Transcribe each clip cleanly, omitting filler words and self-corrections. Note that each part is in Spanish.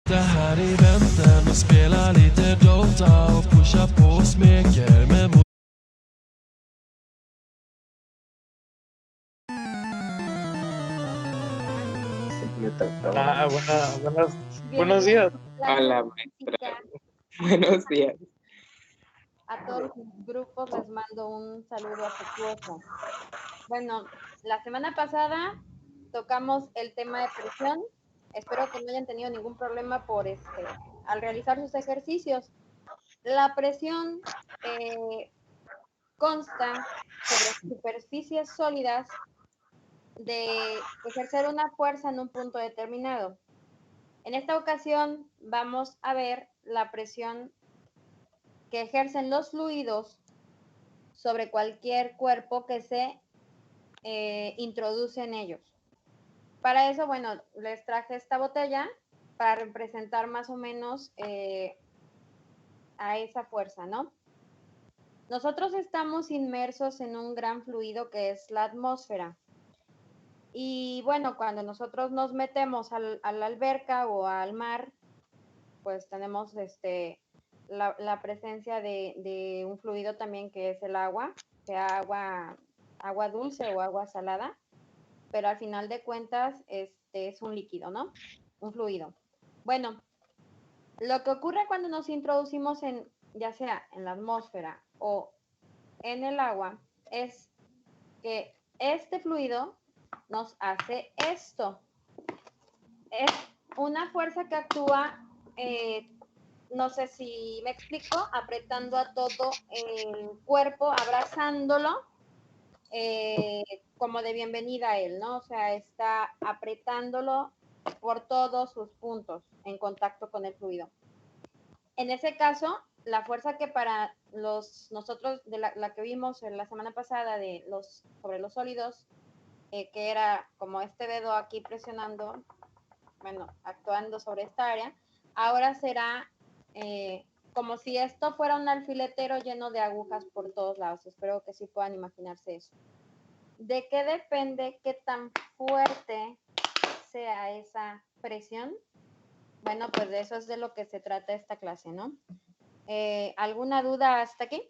Det här i väntan och spela lite Dota och pusha på smeker med Ah, buenos días. Hola, maestra. Buenos días. A todos los grupos les mando un saludo afectuoso. Bueno, la semana pasada tocamos el tema de presión. Espero que no hayan tenido ningún problema al realizar sus ejercicios. La presión consta sobre superficies sólidas de ejercer una fuerza en un punto determinado. En esta ocasión vamos a ver la presión que ejercen los fluidos sobre cualquier cuerpo que se introduce en ellos. Para eso, bueno, les traje esta botella para representar más o menos a esa fuerza, ¿no? Nosotros estamos inmersos en un gran fluido que es la atmósfera. Y bueno, cuando nosotros nos metemos a la alberca o al mar, pues tenemos la presencia de un fluido también que es el agua, sea agua dulce o agua salada, pero al final de cuentas es un líquido, ¿no? Un fluido. Bueno, lo que ocurre cuando nos introducimos ya sea en la atmósfera o en el agua, es que este fluido nos hace esto. Es una fuerza que actúa, no sé si me explico, apretando a todo el cuerpo, abrazándolo, como de bienvenida a él, ¿no? O sea, está apretándolo por todos sus puntos en contacto con el fluido. En ese caso, la fuerza que para nosotros, de la que vimos la semana pasada sobre los sólidos, que era como este dedo aquí presionando, bueno, actuando sobre esta área, ahora será como si esto fuera un alfiletero lleno de agujas por todos lados. Espero que sí puedan imaginarse eso. ¿De qué depende qué tan fuerte sea esa presión? Bueno, pues de eso es de lo que se trata esta clase, ¿no? ¿Alguna duda hasta aquí?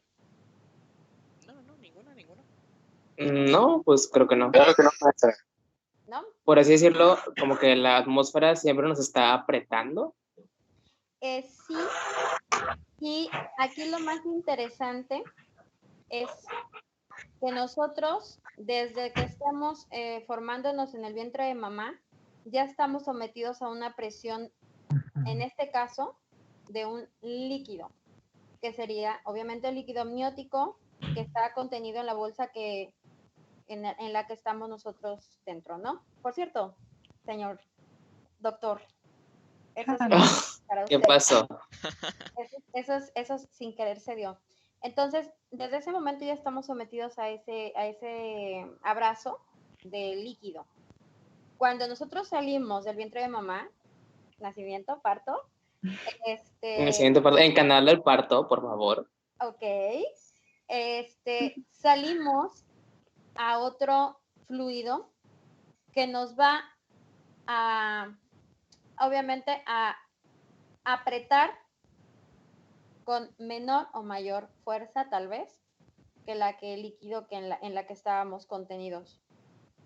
No, ninguna. No, pues creo que no. ¿No? Por así decirlo, como que la atmósfera siempre nos está apretando. Sí. Y aquí lo más interesante es que nosotros, desde que estamos formándonos en el vientre de mamá, ya estamos sometidos a una presión, en este caso, de un líquido, que sería obviamente el líquido amniótico que está contenido en la bolsa en la que estamos nosotros dentro, ¿no? Por cierto, señor doctor, eso es para usted. ¿Qué pasó? Eso sin querer se dio. Entonces, desde ese momento ya estamos sometidos a ese abrazo de líquido. Cuando nosotros salimos del vientre de mamá, nacimiento, parto, En Canal del Parto, por favor. ok, salimos a otro fluido que nos va obviamente, a apretar con menor o mayor fuerza, tal vez, que el líquido que en la que estábamos contenidos.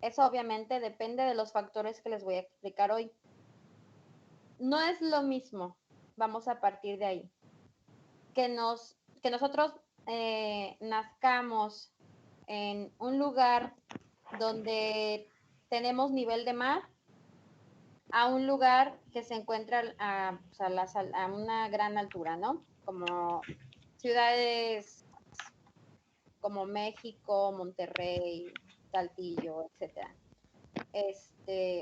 Eso obviamente depende de los factores que les voy a explicar hoy. No es lo mismo, vamos a partir de ahí, que nosotros nazcamos en un lugar donde tenemos nivel de mar, a un lugar que se encuentra a una gran altura, ¿no? Como ciudades como México, Monterrey, Saltillo, etcétera.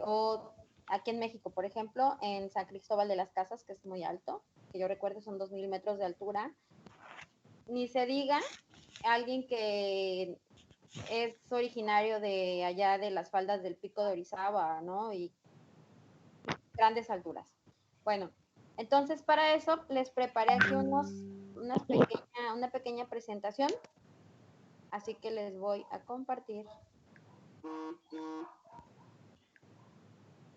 O aquí en México, por ejemplo, en San Cristóbal de las Casas, que es muy alto, que yo recuerdo son 2,000 metros de altura. Ni se diga alguien que es originario de allá de las faldas del Pico de Orizaba, ¿no? Y grandes alturas. Bueno, entonces para eso les preparé aquí una pequeña presentación. Así que les voy a compartir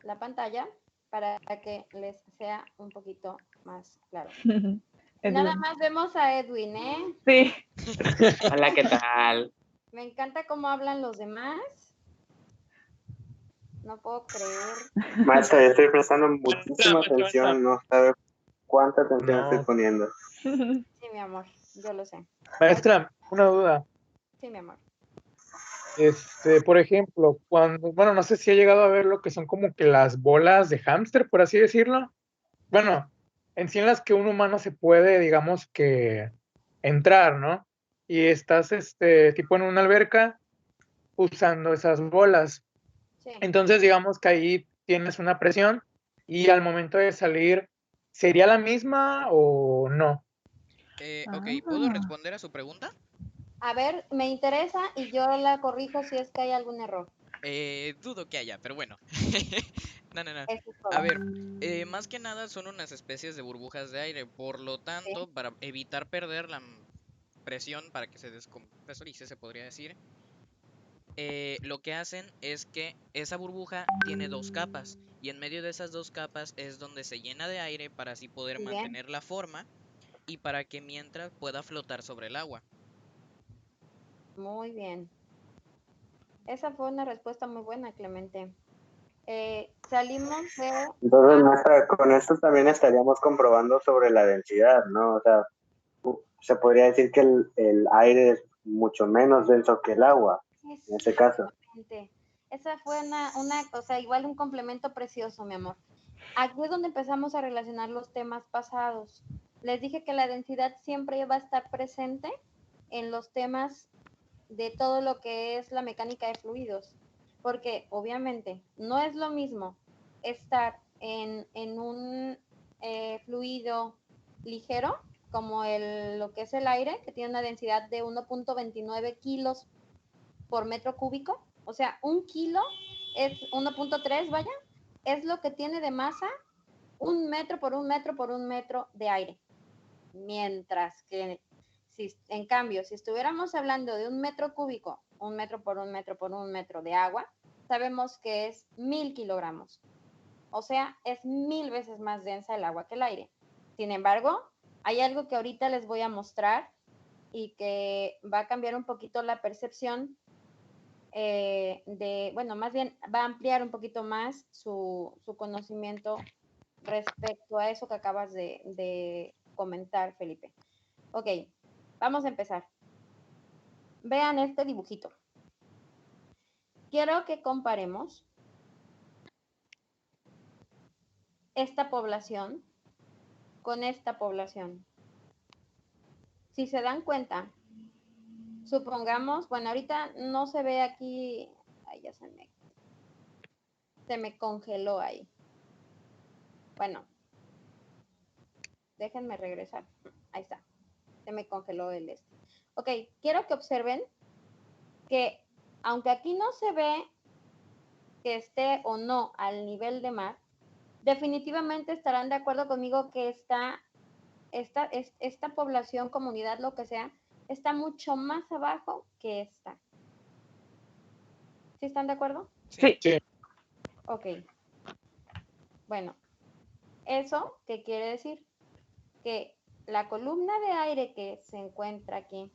la pantalla. para que les sea un poquito más claro. Edwin. Nada más vemos a Edwin, ¿eh? Sí. Hola, ¿qué tal? Me encanta cómo hablan los demás. No puedo creer. Maestra, yo estoy prestando muchísima atención, no sabe cuánta atención No. estoy poniendo. Sí, mi amor, yo lo sé. Maestra, una duda. Sí, mi amor. Por ejemplo, bueno, no sé si ha llegado a ver lo que son como que las bolas de hámster, por así decirlo. Bueno, en sí en las que un humano se puede, digamos que, entrar, ¿no? Y estás, tipo en una alberca usando esas bolas. Sí. Entonces, digamos que ahí tienes una presión y al momento de salir, ¿sería la misma o no? Ok, ¿puedo responder a su pregunta? A ver, me interesa y yo la corrijo si es que hay algún error. Dudo que haya, pero bueno. No. Eso es todo. A ver, más que nada son unas especies de burbujas de aire, por lo tanto, para evitar perder la presión, para que se descompresorice, se podría decir, lo que hacen es que esa burbuja tiene dos capas, y en medio de esas dos capas es donde se llena de aire para así poder Bien. mantener la forma y para que mientras pueda flotar sobre el agua. Muy bien. Esa fue una respuesta muy buena, Clemente. Salimos de... Entonces, maestra, con esto también estaríamos comprobando sobre la densidad, ¿no? O sea, se podría decir que el aire es mucho menos denso que el agua, en ese caso. Exactamente. Esa fue o sea, igual un complemento precioso, mi amor. Aquí es donde empezamos a relacionar los temas pasados. Les dije que la densidad siempre va a estar presente en los temas de todo lo que es la mecánica de fluidos, porque obviamente no es lo mismo estar en un fluido ligero como lo que es el aire, que tiene una densidad de 1.29 kilos por metro cúbico, o sea, 1 kilo es 1.3, vaya, es lo que tiene de masa 1 metro por 1 metro por 1 metro de aire. Mientras que, en cambio, si estuviéramos hablando de 1 metro cúbico, 1 metro por 1 metro por 1 metro de agua, sabemos que es 1000 kilogramos. O sea, es 1000 veces más densa el agua que el aire. Sin embargo, hay algo que ahorita les voy a mostrar y que va a cambiar un poquito la percepción bueno, más bien va a ampliar un poquito más su conocimiento respecto a eso que acabas de comentar, Felipe. Ok, vamos a empezar. Vean este dibujito. Quiero que comparemos esta población con esta población. Si se dan cuenta, supongamos, bueno, ahorita no se ve aquí, ay, ya se me congeló ahí. Bueno, déjenme regresar. Ahí está. Se me congeló el este. Ok, quiero que observen que aunque aquí no se ve que esté o no al nivel de mar, definitivamente estarán de acuerdo conmigo que esta población, comunidad, lo que sea, está mucho más abajo que esta. ¿Sí están de acuerdo? Sí. Ok. Bueno, ¿eso qué quiere decir? Que la columna de aire que se encuentra aquí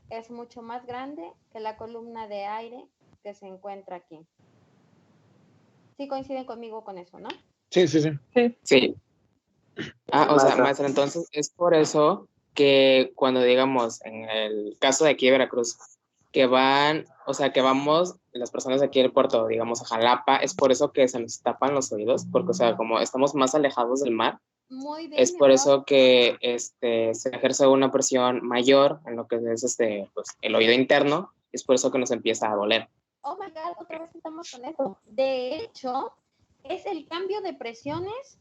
es mucho más grande que la columna de aire que se encuentra aquí. Sí coinciden conmigo con eso, ¿no? Sí. Sí. O sea, Maestra. maestra, entonces es por eso que cuando digamos, en el caso de aquí de Veracruz, que vamos las personas de aquí del puerto, digamos, a Jalapa, es por eso que se nos tapan los oídos, porque, o sea, como estamos más alejados del mar, Muy bien. es por eso que se ejerce una presión mayor en lo que es pues, el oído interno, es por eso que nos empieza a doler. Oh my God, otra vez estamos con eso. De hecho, es el cambio de presiones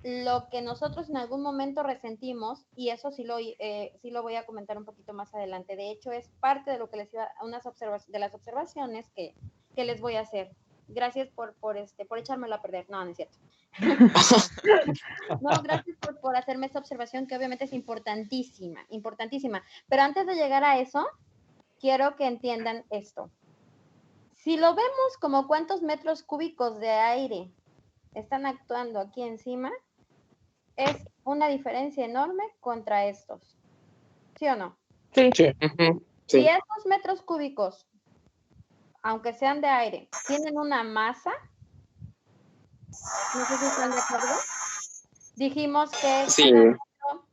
lo que nosotros en algún momento resentimos, y eso sí lo voy a comentar un poquito más adelante. De hecho, es parte de lo que les iba, de las observaciones que les voy a hacer. Gracias por echármelo a perder. No, no es cierto. No, gracias por hacerme esta observación que obviamente es importantísima, importantísima. Pero antes de llegar a eso, quiero que entiendan esto. Si lo vemos como cuántos metros cúbicos de aire están actuando aquí encima, es una diferencia enorme contra estos. ¿Sí o no? Sí. Ujú, Si sí. estos metros cúbicos, aunque sean de aire, tienen una masa, no sé si están de acuerdo, dijimos que Sí.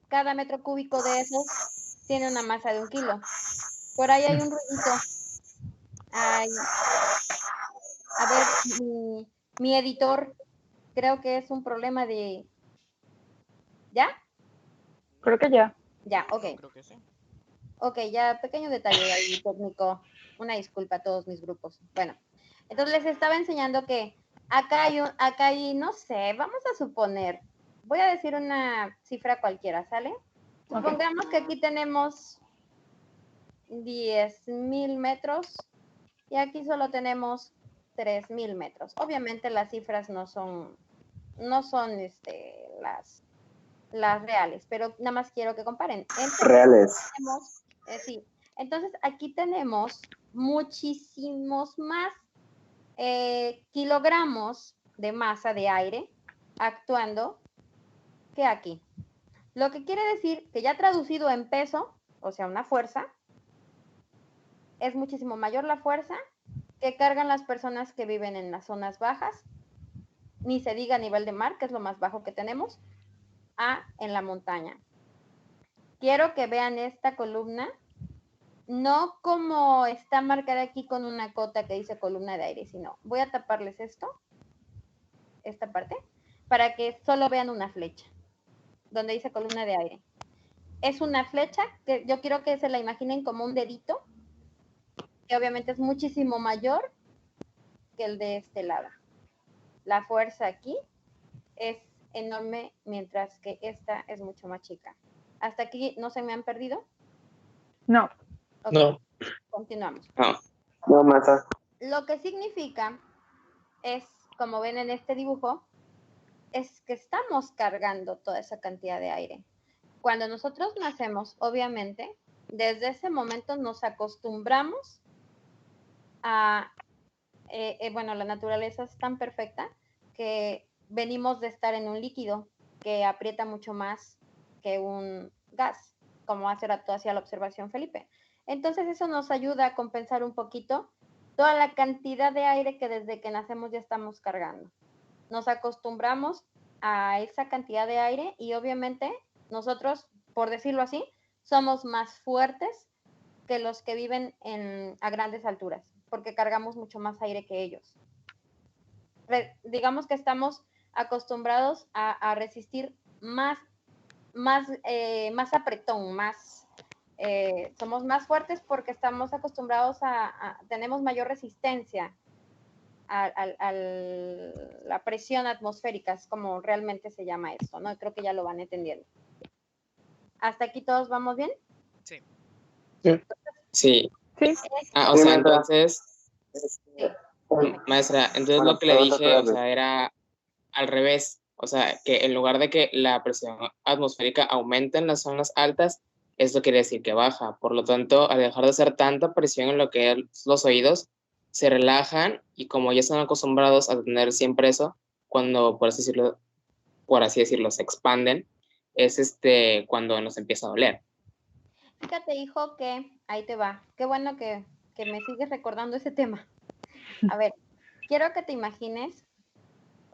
cada metro cúbico de esos tiene una masa de 1 kilo. Por ahí hay un ruidito. Ay, a ver, mi editor, creo que es un problema de... ¿Ya? Creo que ya. Ya, No, ok. creo que sí. Ok, ya, pequeño detalle ahí técnico. Una disculpa a todos mis grupos. Bueno, entonces les estaba enseñando que acá hay, no sé, vamos a suponer, voy a decir una cifra cualquiera, ¿sale? Supongamos que aquí tenemos 10,000 metros y aquí solo tenemos 3,000 metros. Obviamente las cifras no son las reales, pero nada más quiero que comparen. Entonces, Reales. sí, entonces aquí tenemos muchísimos más kilogramos de masa de aire actuando que aquí. Lo que quiere decir que ya traducido en peso, o sea, una fuerza, es muchísimo mayor la fuerza que cargan las personas que viven en las zonas bajas, ni se diga a nivel de mar, que es lo más bajo que tenemos, en la montaña. Quiero que vean esta columna, no como está marcada aquí con una cota que dice columna de aire, sino voy a taparles esta parte, para que solo vean una flecha, donde dice columna de aire. Es una flecha que yo quiero que se la imaginen como un dedito, que obviamente es muchísimo mayor que el de este lado. La fuerza aquí es enorme, mientras que esta es mucho más chica. ¿Hasta aquí no se me han perdido? No. Ok, No. continuamos. No. No, masa. Lo que significa es, como ven en este dibujo, es que estamos cargando toda esa cantidad de aire. Cuando nosotros nacemos, obviamente, desde ese momento nos acostumbramos a, bueno, la naturaleza es tan perfecta que venimos de estar en un líquido que aprieta mucho más que un gas, como hace rato hacía la observación Felipe. Entonces eso nos ayuda a compensar un poquito toda la cantidad de aire que desde que nacemos ya estamos cargando. Nos acostumbramos a esa cantidad de aire y obviamente nosotros, por decirlo así, somos más fuertes que los que viven a grandes alturas, porque cargamos mucho más aire que ellos. Digamos que estamos acostumbrados a resistir más apretón, somos más fuertes porque estamos acostumbrados tenemos mayor resistencia a la presión atmosférica, es como realmente se llama esto, ¿no? Creo que ya lo van entendiendo. ¿Hasta aquí todos vamos bien? Sí. Sí. Sí. O Sí, sea, maestra. entonces, maestra, entonces Bueno, lo que le pregunta dije, o otra vez. sea, era al revés. O sea, que en lugar de que la presión atmosférica aumente en las zonas altas, esto quiere decir que baja. Por lo tanto, al dejar de hacer tanta presión en lo que es los oídos, se relajan y como ya están acostumbrados a tener siempre eso, cuando, por así decirlo, se expanden, es cuando nos empieza a doler. Fíjate, hijo, que ahí te va. Qué bueno que me sigues recordando ese tema. A ver, quiero que te imagines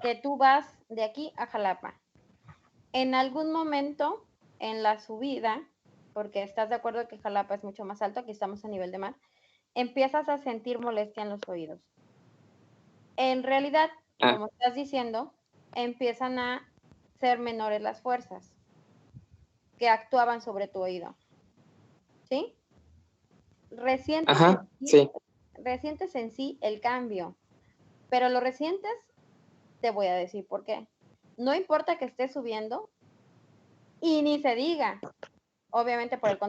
que tú vas de aquí a Jalapa. En algún momento en la subida, porque estás de acuerdo que Jalapa es mucho más alto, aquí estamos a nivel de mar, empiezas a sentir molestia en los oídos. En realidad, como estás diciendo, empiezan a ser menores las fuerzas que actuaban sobre tu oído. ¿Sí? Resientes en sí el cambio, pero lo resientes, te voy a decir por qué. No importa que estés subiendo y ni se diga, obviamente por el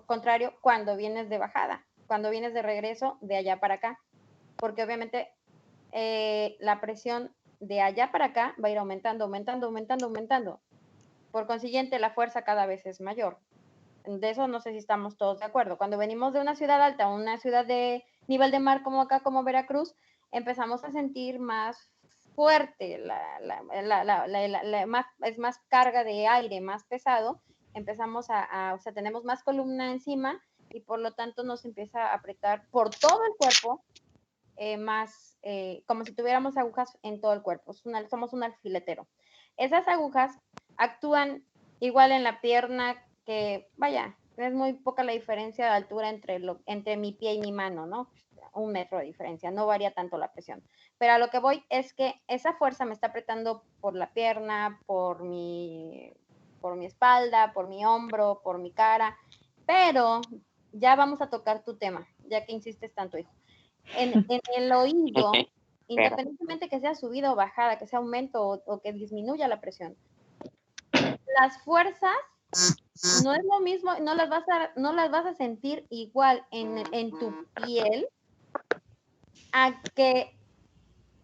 contrario, cuando vienes de bajada, cuando vienes de regreso de allá para acá, porque obviamente la presión de allá para acá va a ir aumentando, aumentando, aumentando, aumentando. Por consiguiente, la fuerza cada vez es mayor. De eso no sé si estamos todos de acuerdo. Cuando venimos de una ciudad alta a una ciudad de nivel de mar como acá, como Veracruz, empezamos a sentir más fuerte, es más carga de aire, más pesado, empezamos o sea, tenemos más columna encima y por lo tanto nos empieza a apretar por todo el cuerpo, más como si tuviéramos agujas en todo el cuerpo. Somos un alfiletero. Esas agujas actúan igual en la pierna, que vaya, es muy poca la diferencia de altura entre mi pie y mi mano, ¿no? 1 metro de diferencia, no varía tanto la presión. Pero a lo que voy es que esa fuerza me está apretando por la pierna, por mi espalda, por mi hombro, por mi cara, pero ya vamos a tocar tu tema, ya que insistes tanto, hijo. En el oído, independientemente que sea subida o bajada, que sea aumento o que disminuya la presión, las fuerzas no es lo mismo, no las vas a sentir igual en tu piel a que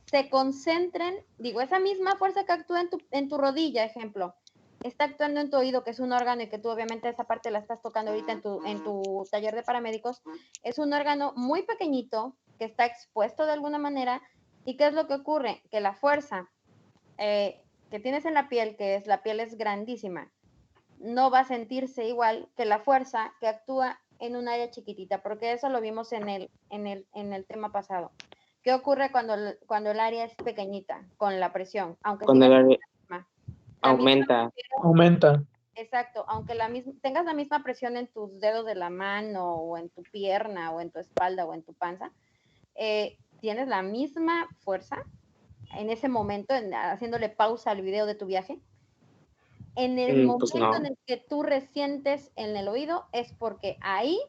se concentren, digo, esa misma fuerza que actúa en tu rodilla, ejemplo, está actuando en tu oído, que es un órgano, y que tú obviamente esa parte la estás tocando ahorita en tu taller de paramédicos, es un órgano muy pequeñito que está expuesto de alguna manera. ¿Y qué es lo que ocurre? Que la fuerza que tienes en la piel, la piel es grandísima, no va a sentirse igual que la fuerza que actúa en un área chiquitita, porque eso lo vimos en el tema pasado. ¿Qué ocurre cuando el área es pequeñita con la presión? Aunque Cuando el área la aumenta. Aumenta. Exacto, aunque tengas la misma presión en tus dedos de la mano o en tu pierna o en tu espalda o en tu panza, tienes la misma fuerza en ese momento, haciéndole pausa al video de tu viaje. En el momento Pues no. en el que tú resientes en el oído es porque ahí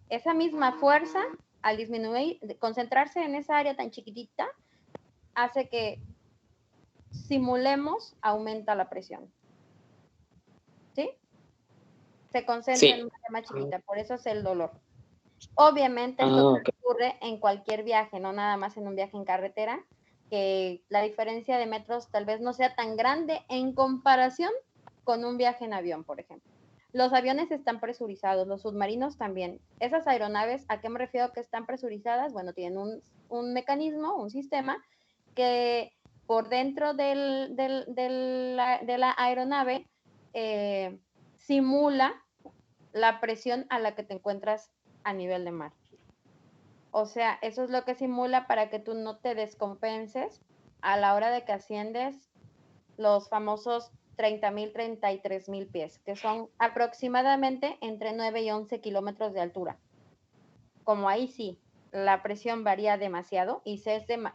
esa misma fuerza, al disminuir, concentrarse en esa área tan chiquitita, hace que simulemos aumenta la presión. ¿Sí? Se concentra en una área más chiquita, por eso es el dolor. Obviamente esto ocurre en cualquier viaje, no nada más en un viaje en carretera, que la diferencia de metros tal vez no sea tan grande en comparación con un viaje en avión, por ejemplo. Los aviones están presurizados, los submarinos también. Esas aeronaves, ¿a qué me refiero que están presurizadas? Bueno, tienen un mecanismo, un sistema que por dentro de la aeronave simula la presión a la que te encuentras a nivel de mar. O sea, eso es lo que simula para que tú no te descompenses a la hora de que asciendes los famosos 30,000, 33,000 pies, que son aproximadamente entre 9 y 11 kilómetros de altura. Como ahí sí, la presión varía demasiado y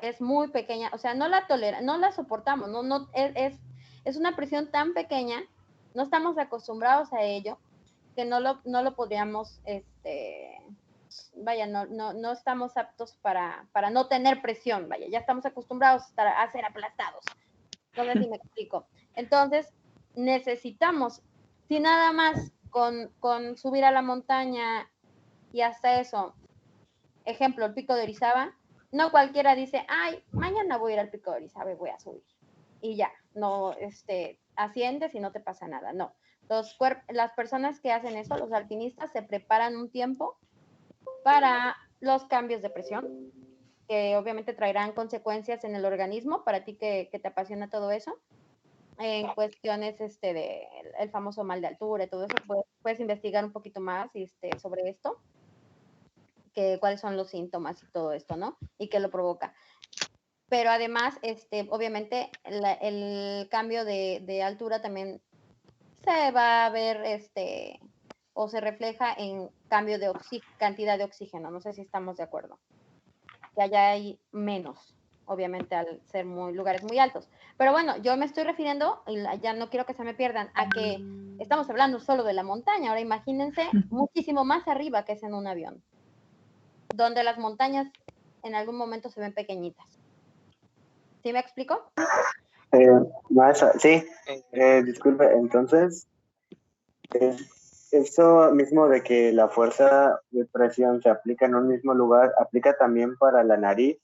es muy pequeña, o sea, no la soportamos, es una presión tan pequeña, no estamos acostumbrados a ello, que no lo podríamos, no estamos aptos para no tener presión, vaya, ya estamos acostumbrados a ser aplastados. No sé si me explico. Entonces, necesitamos, si nada más con subir a la montaña y hasta eso, ejemplo, el Pico de Orizaba, no cualquiera dice, ay, mañana voy a ir al Pico de Orizaba y voy a subir. Y ya, no, asciendes y no te pasa nada, no. Las personas que hacen eso, los alpinistas, se preparan un tiempo para los cambios de presión, que obviamente traerán consecuencias en el organismo, para ti que te apasiona todo eso, en cuestiones de el famoso mal de altura y todo eso, puedes investigar un poquito más sobre esto, cuáles son los síntomas y todo esto, ¿no? Y qué lo provoca. Pero además, obviamente, el cambio de altura también se va a ver, o se refleja en cambio de cantidad de oxígeno. No sé si estamos de acuerdo. Que allá hay menos, obviamente, al ser lugares muy altos. Pero bueno, yo me estoy refiriendo, y ya no quiero que se me pierdan, a que estamos hablando solo de la montaña. Ahora imagínense muchísimo más arriba que es en un avión, donde las montañas en algún momento se ven pequeñitas. ¿Sí me explico? Maestra, sí, disculpe, entonces, eso mismo de que la fuerza de presión se aplica en un mismo lugar, ¿aplica también para la nariz?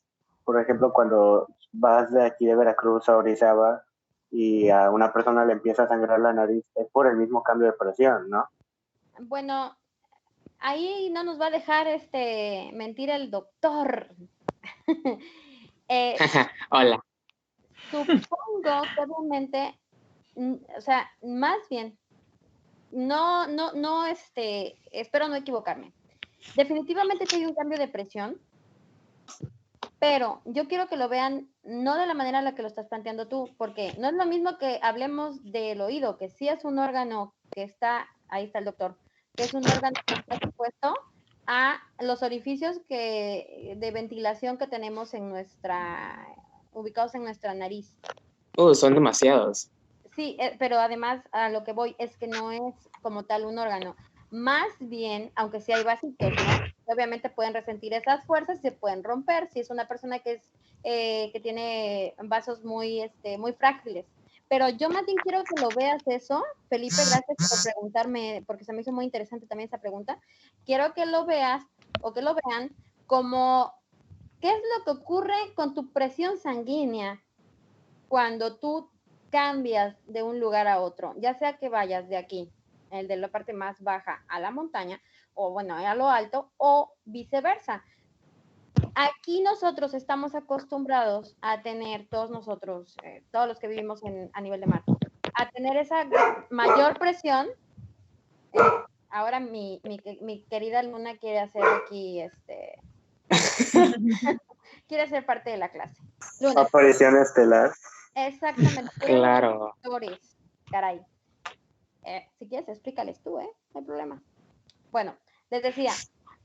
Por ejemplo, cuando vas de aquí de Veracruz a Orizaba y a una persona le empieza a sangrar la nariz, es por el mismo cambio de presión, ¿no? Bueno, ahí no nos va a dejar mentir el doctor. Hola. Supongo que obviamente, o sea, más bien, no, espero no equivocarme. Definitivamente sí hay un cambio de presión, pero yo quiero que lo vean no de la manera en la que lo estás planteando tú, porque no es lo mismo que hablemos del oído, que sí es un órgano que está, ahí está el doctor, que es un órgano que está expuesto a los orificios de ventilación que tenemos ubicados en nuestra nariz. Son demasiados. Sí, pero además a lo que voy es que no es como tal un órgano. Más bien, aunque sí hay vasitos, ¿no? Obviamente pueden resentir esas fuerzas y se pueden romper si es una persona que tiene vasos muy frágiles. Pero yo más bien quiero que lo veas eso. Felipe, gracias por preguntarme, porque se me hizo muy interesante también esa pregunta. Quiero que lo veas o que lo vean como qué es lo que ocurre con tu presión sanguínea cuando tú cambias de un lugar a otro, ya sea que vayas de aquí, el de la parte más baja a la montaña, o bueno, a lo alto, o viceversa. Aquí nosotros estamos acostumbrados a tener, todos nosotros, todos los que vivimos a nivel de mar, a tener esa mayor presión. Ahora mi querida Luna quiere hacer aquí, quiere ser parte de la clase. Luna, Aparición estelar. exactamente. Claro. Caray. Si quieres, explícales tú, no hay problema. Bueno, les decía,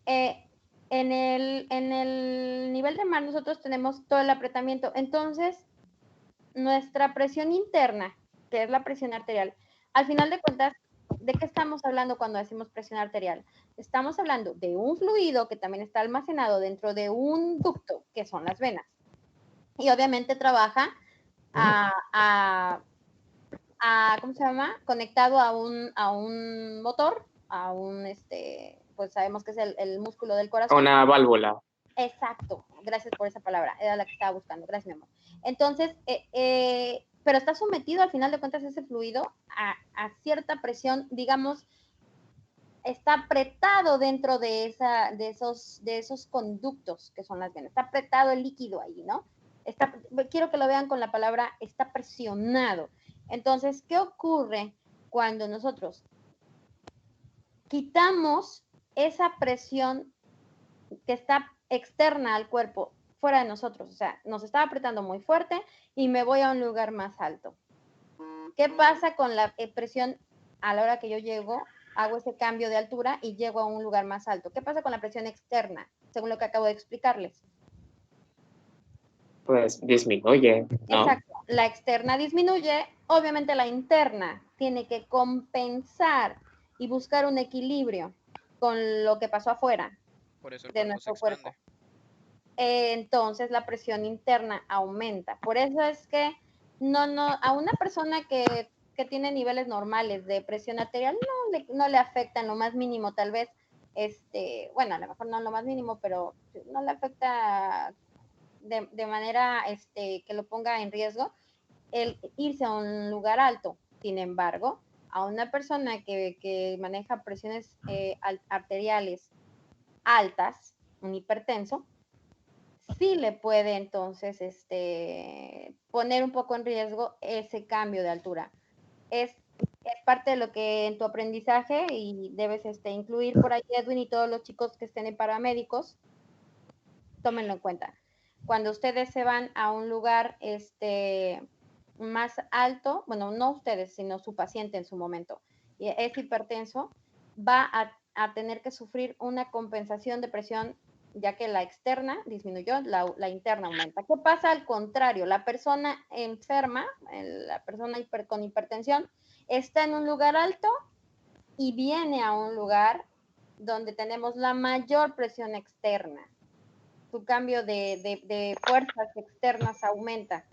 en el nivel de mar nosotros tenemos todo el apretamiento. Entonces, nuestra presión interna, que es la presión arterial, al final de cuentas, ¿de qué estamos hablando cuando decimos presión arterial? Estamos hablando de un fluido que también está almacenado dentro de un ducto, que son las venas. Y obviamente trabaja ¿cómo se llama? Conectado a un motor, pues sabemos que es el músculo del corazón. Una válvula. Exacto, gracias por esa palabra, era la que estaba buscando, gracias mi amor. Entonces, pero está sometido al final de cuentas ese fluido a cierta presión, digamos, está apretado dentro de esos conductos que son las venas, está apretado el líquido ahí, ¿no? Quiero que lo vean con la palabra, está presionado. Entonces, ¿qué ocurre cuando nosotros quitamos esa presión que está externa al cuerpo, fuera de nosotros? O sea, nos está apretando muy fuerte y me voy a un lugar más alto. ¿Qué pasa con la presión a la hora que yo llego, hago ese cambio de altura y llego a un lugar más alto? ¿Qué pasa con la presión externa, según lo que acabo de explicarles? Pues disminuye, ¿no? Exacto, la externa disminuye, obviamente la interna tiene que compensar y buscar un equilibrio con lo que pasó afuera Por eso el de cuerpo se nuestro expande. cuerpo. Entonces la presión interna aumenta. Por eso es que a una persona que tiene niveles normales de presión arterial no le afecta en lo más mínimo, tal vez, bueno, a lo mejor no en lo más mínimo, pero no le afecta de manera que lo ponga en riesgo el irse a un lugar alto. Sin embargo, a una persona que maneja presiones arteriales altas, un hipertenso, sí le puede entonces poner un poco en riesgo ese cambio de altura. Es parte de lo que en tu aprendizaje y debes incluir por ahí, Edwin, y todos los chicos que estén en paramédicos, tómenlo en cuenta. Cuando ustedes se van a un lugar más alto, bueno, no ustedes, sino su paciente en su momento, y es hipertenso, va a tener que sufrir una compensación de presión, ya que la externa disminuyó, la interna aumenta. ¿Qué pasa al contrario? La persona enferma, la persona con hipertensión, está en un lugar alto y viene a un lugar donde tenemos la mayor presión externa. Tu cambio de fuerzas externas aumenta.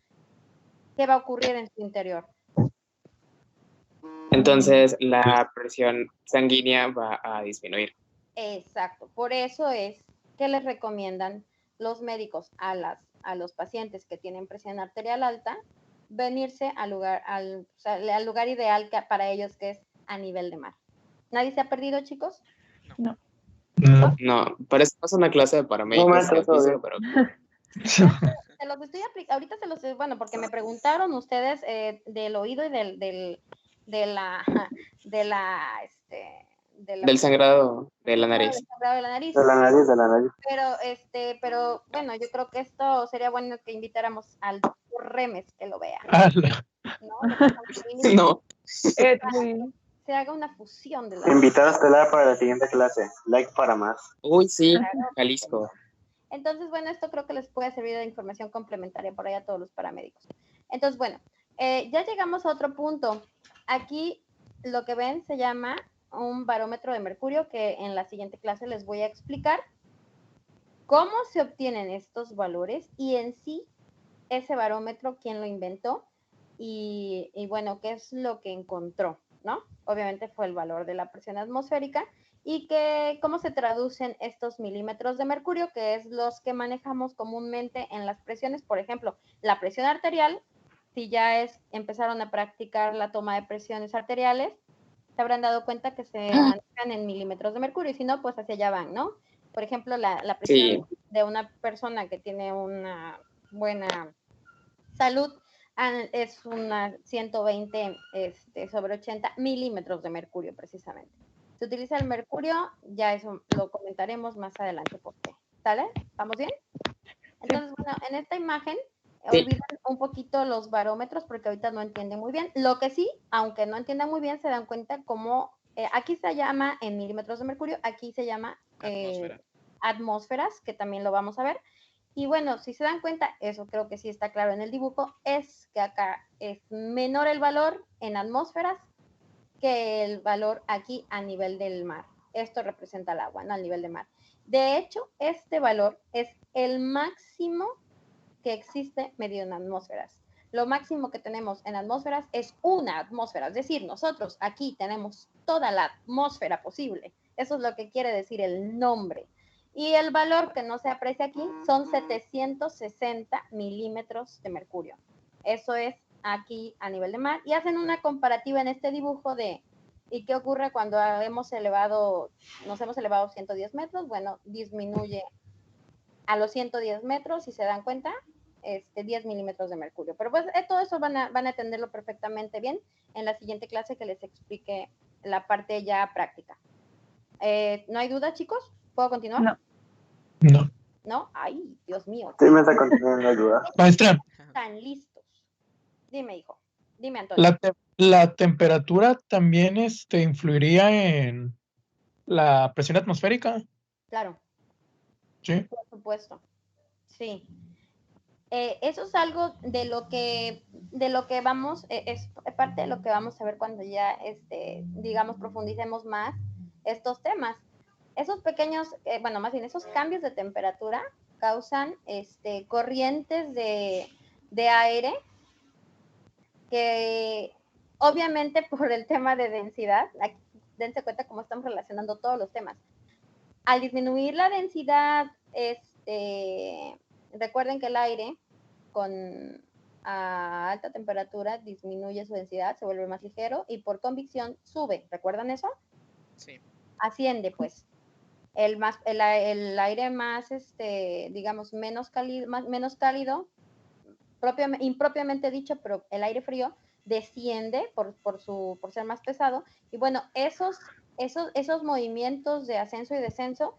¿Qué va a ocurrir en su interior? Entonces la presión sanguínea va a disminuir. Exacto. Por eso es que les recomiendan los médicos a los pacientes que tienen presión arterial alta venirse al lugar ideal para ellos, que es a nivel de mar. ¿Nadie se ha perdido, chicos? No. No. No, parece más una clase de paramédicos que de físico, pero Se los estoy aplicando, ahorita se los, bueno, porque me preguntaron ustedes del oído y de la, de la, Del sangrado de la del nariz. sangrado de la nariz. De la nariz, de la nariz. Pero bueno, yo creo que esto sería bueno que invitáramos al doctor Remes que lo vea, Ala. ¿no? Lo ponemos ahí mismo, No. Edwin. se haga una fusión de las Invitado estelar para la siguiente clase. Like para más. Uy, sí, Claro. Jalisco. Entonces, bueno, esto creo que les puede servir de información complementaria por ahí a todos los paramédicos. Entonces, bueno, ya llegamos a otro punto. Aquí lo que ven se llama un barómetro de mercurio, que en la siguiente clase les voy a explicar cómo se obtienen estos valores y en sí ese barómetro, quién lo inventó y bueno, qué es lo que encontró, ¿no? Obviamente fue el valor de la presión atmosférica y que cómo se traducen estos milímetros de mercurio, que es los que manejamos comúnmente en las presiones. Por ejemplo, la presión arterial, si ya empezaron a practicar la toma de presiones arteriales, se habrán dado cuenta que se manejan en milímetros de mercurio, y si no, pues hacia allá van, ¿no? Por ejemplo, la presión de una persona que tiene una buena salud es una 120 sobre 80 milímetros de mercurio, precisamente. Se utiliza el mercurio, ya eso lo comentaremos más adelante por qué. ¿Sale? ¿Vamos bien? Entonces, bueno, en esta imagen olviden un poquito los barómetros porque ahorita no entienden muy bien. Lo que sí, aunque no entiendan muy bien, se dan cuenta como aquí se llama en milímetros de mercurio, aquí se llama atmósferas, que también lo vamos a ver. Y bueno, si se dan cuenta, eso creo que sí está claro en el dibujo, es que acá es menor el valor en atmósferas que el valor aquí a nivel del mar. Esto representa el agua, ¿no? Al nivel del mar. De hecho, este valor es el máximo que existe medido en atmósferas. Lo máximo que tenemos en atmósferas es una atmósfera, es decir, nosotros aquí tenemos toda la atmósfera posible. Eso es lo que quiere decir el nombre. Y el valor que no se aprecia aquí son 760 milímetros de mercurio. Eso es aquí a nivel de mar. Y hacen una comparativa en este dibujo de ¿y qué ocurre cuando nos hemos elevado 110 metros? Bueno, disminuye a los 110 metros, si se dan cuenta, 10 milímetros de mercurio. Pero pues todo eso van a entenderlo perfectamente bien en la siguiente clase que les explique la parte ya práctica. ¿No hay duda, chicos? ¿Puedo continuar? No. No. ¿No? Ay, Dios mío. Sí, me está conteniendo ayuda. Maestra, Están listos. Dime, hijo. Dime, Antonio. la temperatura también influiría en la presión atmosférica. Claro, Sí. por supuesto. Sí. Eso es algo de lo que vamos, es parte de lo que vamos a ver cuando ya, digamos, profundicemos más estos temas. Esos pequeños, bueno, más bien esos cambios de temperatura causan corrientes de aire que obviamente por el tema de densidad, aquí, dense cuenta cómo estamos relacionando todos los temas. Al disminuir la densidad, recuerden que el aire a alta temperatura disminuye su densidad, se vuelve más ligero y por convección sube. ¿Recuerdan eso? Sí. Asciende, pues. El aire más, digamos, menos cálido, impropiamente dicho, pero el aire frío desciende por ser más pesado. Y bueno, esos movimientos de ascenso y descenso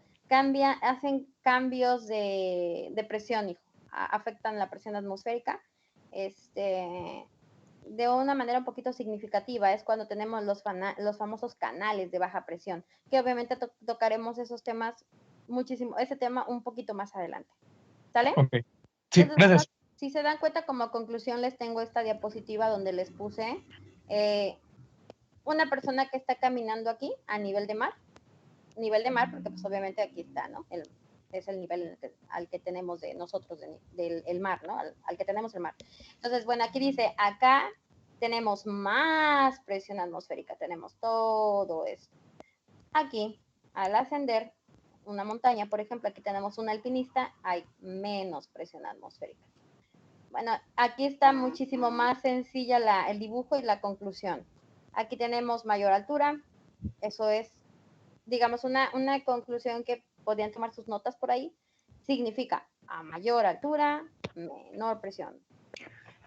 hacen cambios de presión, hijo. Afectan la presión atmosférica de una manera un poquito significativa. Es cuando tenemos los famosos canales de baja presión, que obviamente tocaremos esos temas ese tema un poquito más adelante. ¿Sale? Ok. Sí, Entonces, gracias. bueno, si se dan cuenta, como conclusión les tengo esta diapositiva donde les puse una persona que está caminando aquí a nivel de mar, porque pues obviamente aquí está, ¿no? Es el nivel al que tenemos de nosotros, del mar, ¿no? Al que tenemos el mar. Entonces, bueno, aquí dice, acá tenemos más presión atmosférica, tenemos todo esto. Aquí, al ascender una montaña, por ejemplo, aquí tenemos un alpinista, hay menos presión atmosférica. Bueno, aquí está muchísimo más sencilla el dibujo y la conclusión. Aquí tenemos mayor altura, eso es, digamos, una conclusión que podrían tomar sus notas por ahí. Significa a mayor altura, menor presión.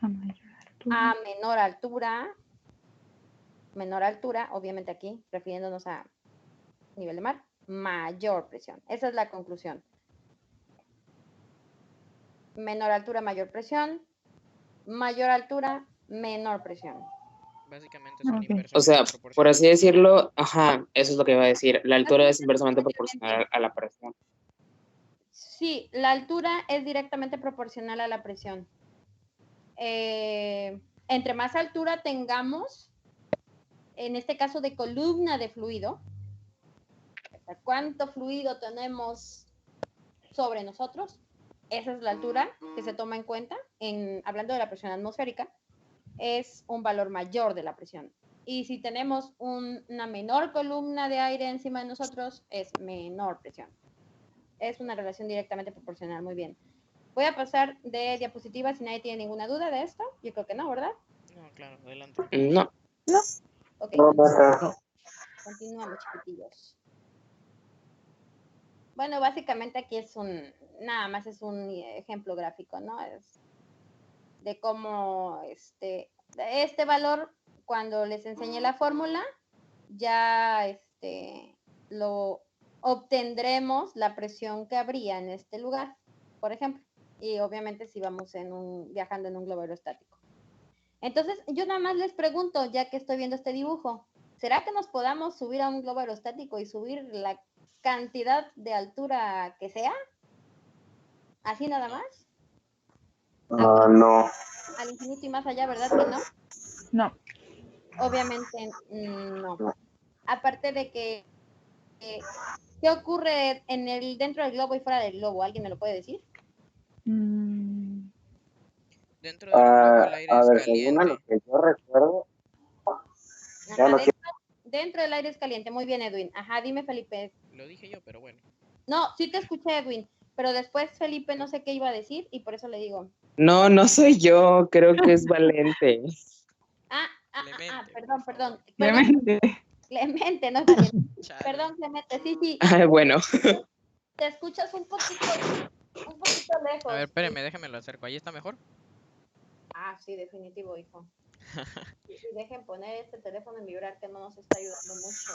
A mayor altura. A menor altura, obviamente aquí, refiriéndonos a nivel de mar, mayor presión. Esa es la conclusión. Menor altura, mayor presión. Mayor altura, menor presión. Básicamente son Ok. inversamente O sea, por proporcionales. así decirlo, ajá, eso es lo que iba a decir. La altura es inversamente Mayormente. proporcional a la presión. Sí, la altura es directamente proporcional a la presión. Entre más altura tengamos, en este caso de columna de fluido, o sea, cuánto fluido tenemos sobre nosotros, esa es la altura que se toma en cuenta, hablando de la presión atmosférica, es un valor mayor de la presión. Y si tenemos una menor columna de aire encima de nosotros, es menor presión. Es una relación directamente proporcional, muy bien. Voy a pasar de diapositiva si nadie tiene ninguna duda de esto. Yo creo que no, ¿verdad? No, claro, adelante. No, Ok, No, no está. continuamos, chiquitillos. Bueno, básicamente aquí nada más es un ejemplo gráfico, ¿no? Es de cómo este valor, cuando les enseñé la fórmula, ya lo obtendremos la presión que habría en este lugar, por ejemplo. Y obviamente si vamos viajando en un globo aerostático. Entonces, yo nada más les pregunto, ya que estoy viendo este dibujo, ¿será que nos podamos subir a un globo aerostático y subir la cantidad de altura que sea? ¿Así nada No. más? No. Al infinito y más allá, ¿verdad que no? No. Obviamente no. Aparte de que, ¿qué ocurre dentro del globo y fuera del globo? ¿Alguien me lo puede decir? Mm, Dentro del globo el aire A es ver, según a lo caliente. que yo recuerdo, ya Ajá, no dentro del aire es caliente. Muy bien, Edwin. Ajá, dime, Felipe. Lo dije yo, pero bueno. No, sí te escuché, Edwin, pero después Felipe no sé qué iba a decir y por eso le digo. no soy yo, creo que es Valente. Clemente, Perdón, por favor. Clemente. Clemente, no es Valiente. Chale. Perdón, Clemente, sí, Bueno, te escuchas un poquito lejos. A ver, espérame, déjame lo acerco. ¿Ahí está mejor? Sí, definitivo, hijo. Y dejen poner este teléfono en vibrar que no nos está ayudando mucho.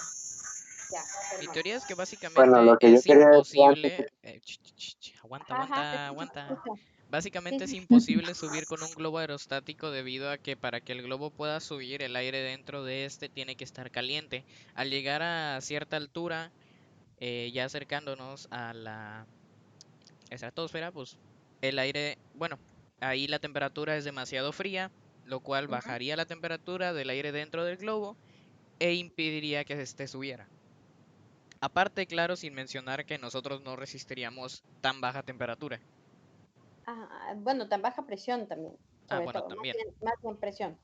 Ya, Mi perdón. teoría es que Bueno, básicamente lo que yo es quería decir antes imposible. Aguanta, Ajá, aguanta. te escucho. Básicamente es Sí. imposible subir con un globo aerostático debido a que para que el globo pueda subir, el aire dentro de este tiene que estar caliente. Al llegar a cierta altura, ya acercándonos a la estratosfera, pues el aire, bueno, ahí la temperatura es demasiado fría, lo cual bajaría la temperatura del aire dentro del globo e impediría que este subiera. Aparte, claro, sin mencionar que nosotros no resistiríamos tan baja temperatura. Bueno, tan baja presión también, sobre Bueno, todo, también. más bien presión.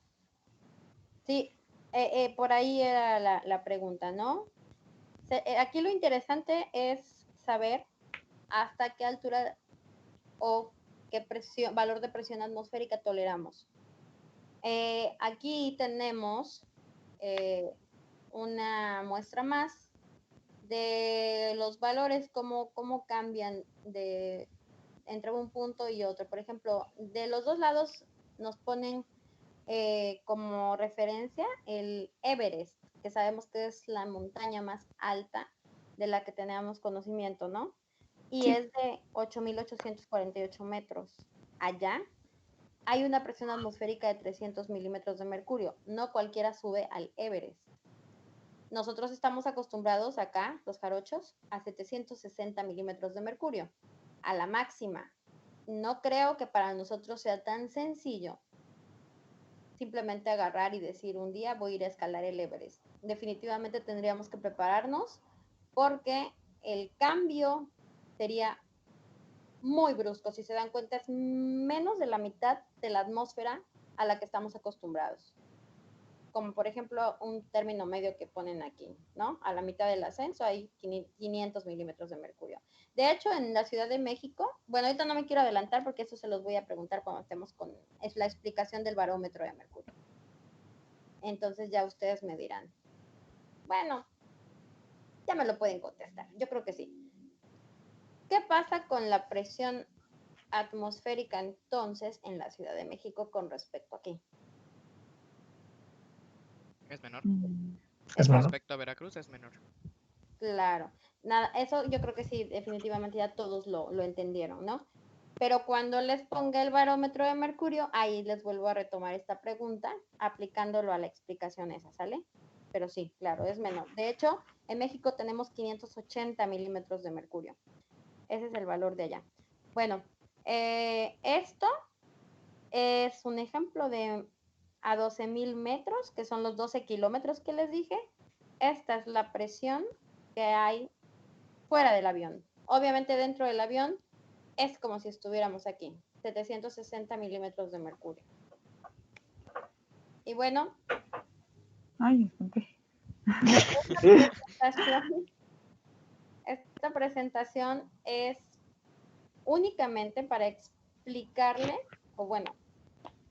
Sí, por ahí era la pregunta, ¿no? Aquí lo interesante es saber hasta qué altura o qué valor de presión atmosférica toleramos. Aquí tenemos una muestra más de los valores, cómo cambian entre un punto y otro. Por ejemplo, de los dos lados nos ponen como referencia el Everest, que sabemos que es la montaña más alta de la que tenemos conocimiento, ¿no? Y Sí. es de 8.848 metros. Allá hay una presión atmosférica de 300 milímetros de mercurio. No cualquiera sube al Everest. Nosotros estamos acostumbrados acá, los jarochos, a 760 milímetros de mercurio, a la máxima. No creo que para nosotros sea tan sencillo simplemente agarrar y decir un día voy a ir a escalar el Everest. Definitivamente tendríamos que prepararnos porque el cambio sería muy brusco. Si se dan cuenta, es menos de la mitad de la atmósfera a la que estamos acostumbrados. Como por ejemplo un término medio que ponen aquí, ¿no? A la mitad del ascenso hay 500 milímetros de mercurio. De hecho, en la Ciudad de México, bueno, ahorita no me quiero adelantar porque eso se los voy a preguntar cuando estemos es la explicación del barómetro de mercurio. Entonces ya ustedes me dirán. Bueno, ya me lo pueden contestar. Yo creo que sí. ¿Qué pasa con la presión atmosférica entonces en la Ciudad de México con respecto a aquí? Es menor. Es Con menor. respecto a Veracruz es menor. Claro, nada, eso yo creo que sí, definitivamente ya todos lo entendieron, ¿no? Pero cuando les ponga el barómetro de mercurio, ahí les vuelvo a retomar esta pregunta, aplicándolo a la explicación esa, ¿sale? Pero sí, claro, es menor. De hecho, en México tenemos 580 milímetros de mercurio. Ese es el valor de allá. Bueno, esto es un ejemplo de a 12,000 metros, que son los 12 kilómetros que les dije. Esta es la presión que hay fuera del avión. Obviamente dentro del avión es como si estuviéramos aquí, 760 milímetros de mercurio. Y bueno, Ay, espanté. esta presentación es únicamente para explicarle, o bueno,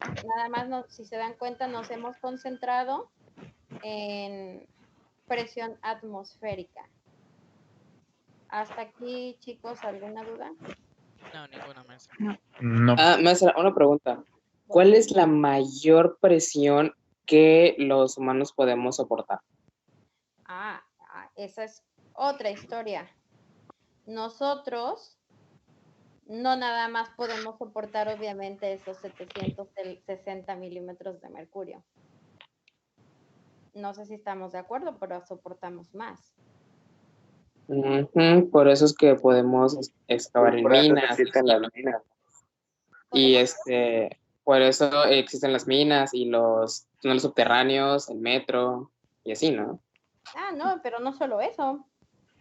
nada más si se dan cuenta nos hemos concentrado en presión atmosférica. Hasta aquí, chicos, ¿alguna duda? No, ninguna, maestra. No. Maestra, una pregunta. ¿Cuál es la mayor presión que los humanos podemos soportar? Esa es otra historia. Nosotros no nada más podemos soportar obviamente esos 760 milímetros de mercurio. No sé si estamos de acuerdo, pero soportamos más. Por eso es que podemos excavar en Por eso minas. existen las minas. Y por eso existen las minas y los túneles subterráneos, el metro y así, ¿no? No, pero no solo eso.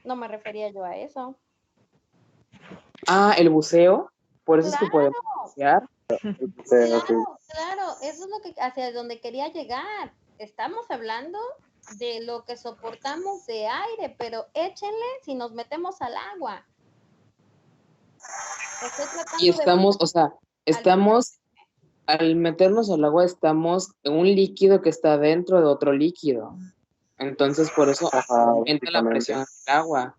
No me refería yo a eso. El buceo, por eso es que Claro. podemos bucear. Claro, eso es lo que hacia donde quería llegar. Estamos hablando de lo que soportamos de aire, pero échenle si nos metemos al agua. Estoy tratando Y estamos, al- al meternos al agua, estamos en un líquido que está dentro de otro líquido. Entonces, por eso aumenta la presión del agua.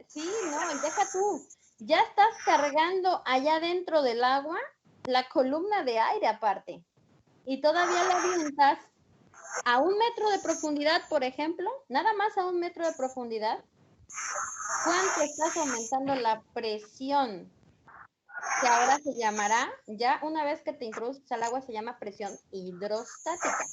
Sí, no, deja tú. Ya estás cargando allá dentro del agua la columna de aire aparte. Y todavía la avientas a 1 metro de profundidad, por ejemplo, nada más a 1 metro de profundidad. ¿Cuánto estás aumentando la presión? Que ahora se llamará, ya una vez que te introduces al agua, se llama presión hidrostática.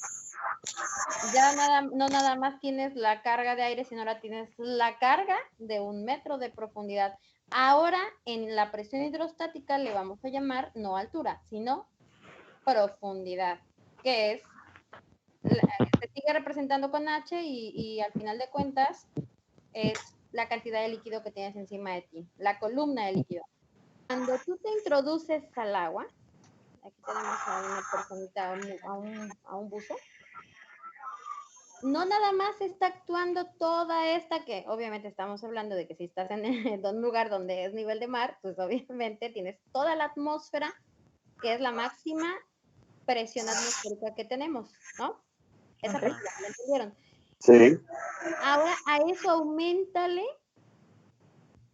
Ya no nada más tienes la carga de aire, sino ahora tienes la carga de 1 metro de profundidad. Ahora, en la presión hidrostática le vamos a llamar no altura, sino profundidad, que es, se sigue representando con H y al final de cuentas es la cantidad de líquido que tienes encima de ti, la columna de líquido. Cuando tú te introduces al agua, aquí tenemos a una personita, a un buzo, no nada más está actuando toda esta que obviamente estamos hablando de que si estás en un lugar donde es nivel de mar, pues obviamente tienes toda la atmósfera, que es la máxima presión atmosférica que tenemos, ¿no? Esa presión, ¿la entendieron? Sí. Ahora a eso auméntale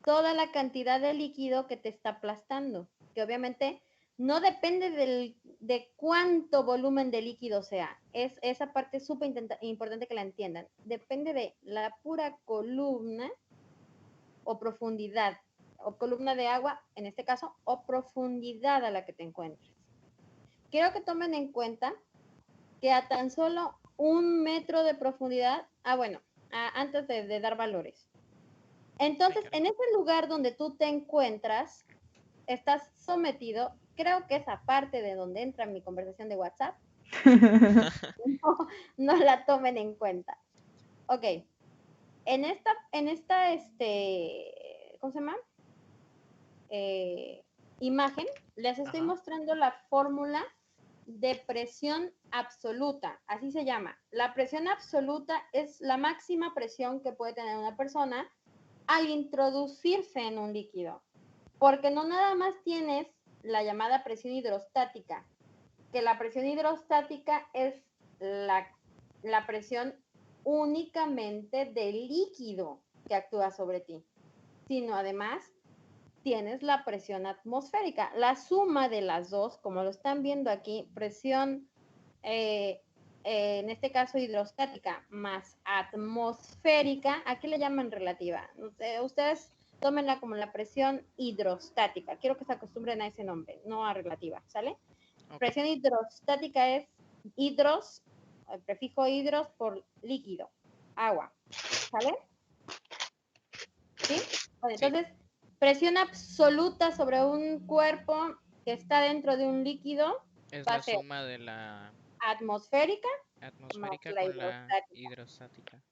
toda la cantidad de líquido que te está aplastando, que obviamente no depende de cuánto volumen de líquido sea. Esa parte es súper importante que la entiendan. Depende de la pura columna o profundidad, o columna de agua, en este caso, o profundidad a la que te encuentres. Quiero que tomen en cuenta que a tan solo 1 metro de profundidad, antes de dar valores. Entonces, en ese lugar donde tú te encuentras, estás sometido, creo que esa parte de donde entra mi conversación de WhatsApp, no la tomen en cuenta. Ok, en esta, ¿cómo se llama? Imagen, les estoy mostrando la fórmula de presión absoluta, así se llama. La presión absoluta es la máxima presión que puede tener una persona al introducirse en un líquido, porque no nada más tienes la llamada presión hidrostática, que la presión hidrostática es la presión únicamente del líquido que actúa sobre ti, sino además tienes la presión atmosférica. La suma de las dos, como lo están viendo aquí, presión, en este caso hidrostática, más atmosférica, ¿a qué le llaman relativa? Ustedes tómenla como la presión hidrostática. Quiero que se acostumbren a ese nombre, no a relativa, ¿sale? Ok. Presión hidrostática es hidros, el prefijo hidros por líquido, agua, ¿sale? ¿Sí? Bueno, Sí. entonces, presión absoluta sobre un cuerpo que está dentro de un líquido Es va la a ser suma de la atmosférica más atmosférica la con la hidrostática. hidrostática.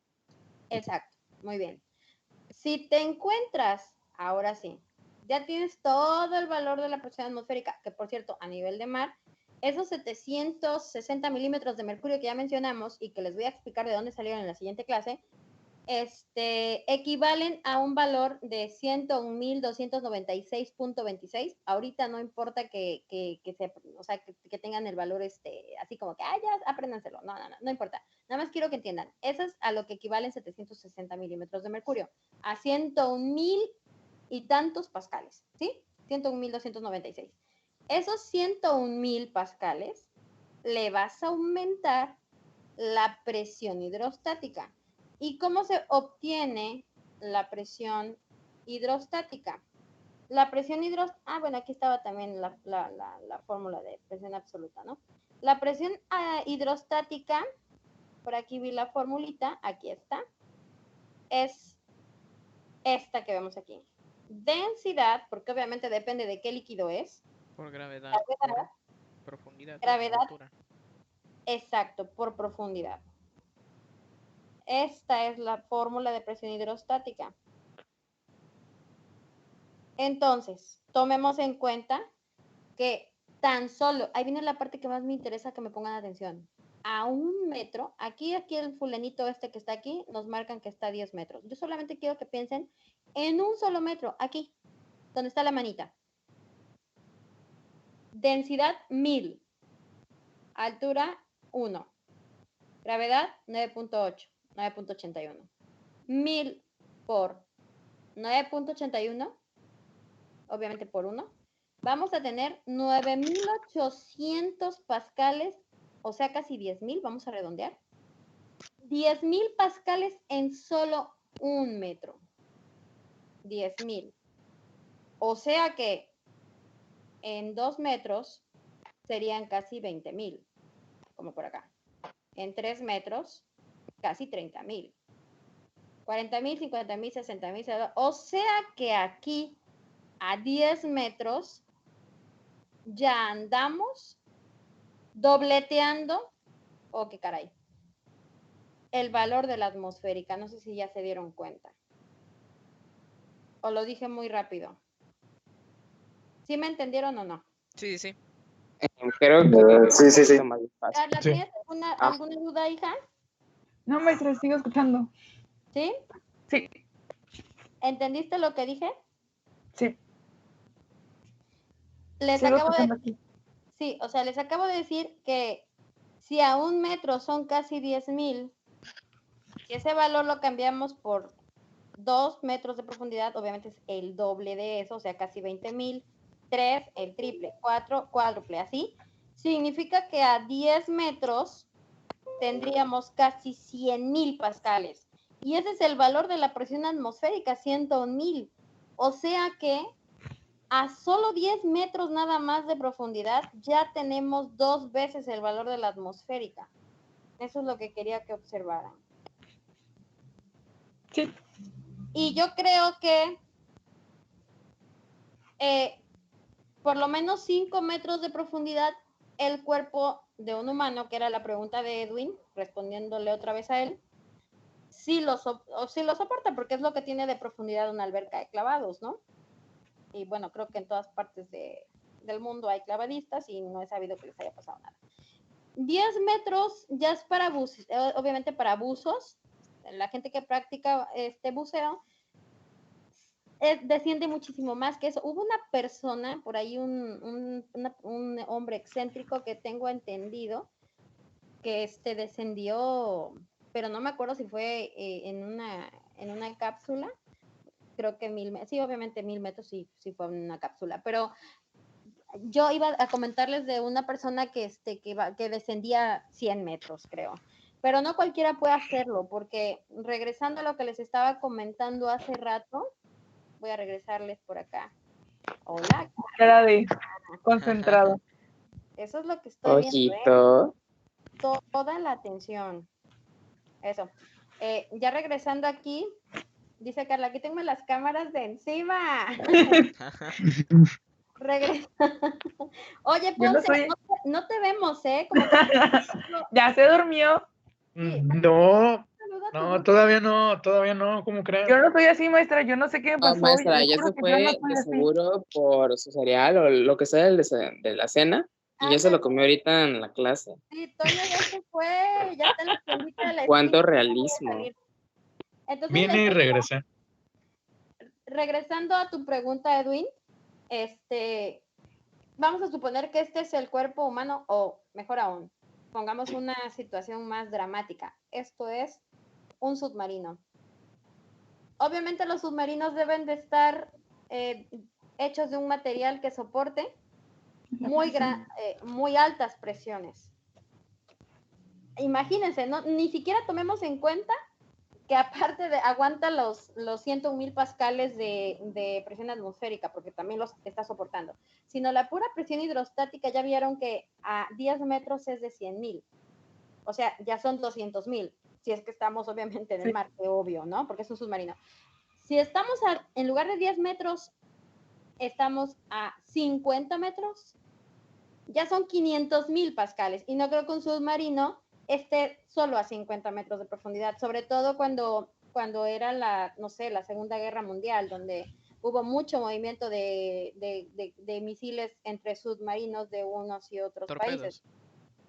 Exacto, muy bien. Si te encuentras, ahora sí, ya tienes todo el valor de la presión atmosférica, que por cierto, a nivel de mar, esos 760 milímetros de mercurio que ya mencionamos y que les voy a explicar de dónde salieron en la siguiente clase, equivalen a un valor de 101.296.26. Ahorita no importa que tengan el valor así como que, ya, apréndanselo. No importa. Nada más quiero que entiendan. Eso es a lo que equivalen 760 milímetros de mercurio. A 101.000 y tantos pascales, ¿sí? 101.296. Esos 101.000 pascales le vas a aumentar la presión hidrostática. ¿Y cómo se obtiene la presión hidrostática? La presión hidrostática, bueno, aquí estaba también la fórmula de presión absoluta, ¿no? La presión hidrostática, por aquí vi la formulita, aquí está, es esta que vemos aquí. Densidad, porque obviamente depende de qué líquido es. Por gravedad, Gravedad, por profundidad, gravedad, altura. exacto, por profundidad. Esta es la fórmula de presión hidrostática. Entonces, tomemos en cuenta que tan solo, ahí viene la parte que más me interesa que me pongan atención. A 1 metro, aquí el fulanito que está aquí, nos marcan que está a 10 metros. Yo solamente quiero que piensen en un solo metro, aquí, donde está la manita. Densidad 1000. Altura 1. Gravedad 9.8, 9.81. 1000 por 9.81, obviamente por 1, vamos a tener 9.800 pascales, o sea, casi 10.000, vamos a redondear. 10.000 pascales en solo 1 metro. 10.000. O sea que en 2 metros serían casi 20.000, como por acá. En 3 metros, casi 30.000. 40.000, 50.000, 60.000, o sea que aquí a 10 metros ya andamos dobleteando, qué caray, el valor de la atmosférica. No sé si ya se dieron cuenta. O lo dije muy rápido. ¿Sí me entendieron o no? Sí, sí. Creo que Sí, sí, sí. más despacio. Carla, Sí. ¿tienes alguna duda, hija? No, maestra, sigo escuchando. ¿Sí? Sí, ¿Entendiste lo que dije? sí, Les sigo acabo de escuchando aquí. Sí, o sea, les acabo de decir que si a 1 metro son casi 10.000, si ese valor lo cambiamos por 2 metros de profundidad, obviamente es el doble de eso, o sea, casi 20.000, 3, el triple, 4, cuádruple, así, significa que a 10 metros tendríamos casi 100.000 pascales. Y ese es el valor de la presión atmosférica, 101.000. O sea que a solo 10 metros nada más de profundidad ya tenemos 2 veces el valor de la atmosférica. Eso es lo que quería que observaran. Sí, Y yo creo que por lo menos 5 metros de profundidad el cuerpo de un humano, que era la pregunta de Edwin, respondiéndole otra vez a él, sí lo soporta, porque es lo que tiene de profundidad una alberca de clavados, ¿no? Y bueno, creo que en todas partes del mundo hay clavadistas y no he sabido que les haya pasado nada. 10 metros ya es para buses, obviamente para buzos. La gente que practica este buceo desciende muchísimo más que eso. Hubo una persona, por ahí un hombre excéntrico que tengo entendido, que descendió, pero no me acuerdo si fue en una cápsula creo que 1000 metros, sí, obviamente 1000 metros sí fue una cápsula, pero yo iba a comentarles de una persona que descendía 100 metros, creo. Pero no cualquiera puede hacerlo, porque regresando a lo que les estaba comentando hace rato, voy a regresarles por acá. Hola, Era de concentrado. eso es lo que estoy viendo, Ojito. toda la atención. Eso. Ya regresando aquí, dice Carla, quítenme las cámaras de encima. Regresa. Oye, Yo no Ponce, soy. no te vemos, ¿eh? Como que Ya se durmió. sí, No, saluda a tu no, grupo. todavía no, ¿cómo crees? Yo no soy así, maestra. Yo no sé qué me No, pasó. maestra, Les ya juro se que yo no fue soy de así. seguro por su cereal o lo que sea de la cena y ya se lo comió ahorita en la clase. Sí, Toño ya se fue, ya está en la tiendita de la ¿Cuánto esquina. realismo? Entonces, Vine y regresé. regresando a tu pregunta, Edwin, vamos a suponer que este es el cuerpo humano, o mejor aún, pongamos una situación más dramática. Esto es un submarino. Obviamente los submarinos deben de estar hechos de un material que soporte muy altas presiones. Imagínense, ni siquiera tomemos en cuenta que aparte de aguanta los 101,000 pascales de presión atmosférica, porque también los está soportando, sino la pura presión hidrostática ya vieron que a 10 metros es de 100,000, o sea, ya son 200,000, si es que estamos obviamente en el mar, que obvio, ¿no? Porque es un submarino. Si estamos en lugar de 10 metros, estamos a 50 metros, ya son 500,000 pascales, y no creo que un submarino esté solo a 50 metros de profundidad, sobre todo cuando era la Segunda Guerra Mundial, donde hubo mucho movimiento de misiles entre submarinos de unos y otros países.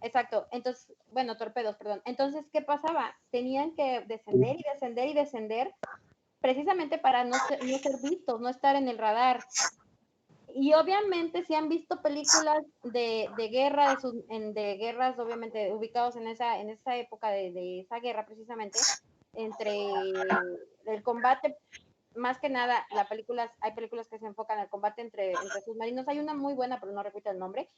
Exacto, entonces, torpedos, perdón. Entonces, ¿qué pasaba? Tenían que descender y descender y descender, precisamente para no ser vistos, no estar en el radar. Y obviamente si han visto películas de guerra, de guerras obviamente ubicados en esa época de esa guerra precisamente, entre el combate, más que nada, hay películas que se enfocan al combate entre submarinos, hay una muy buena, pero no repito el nombre.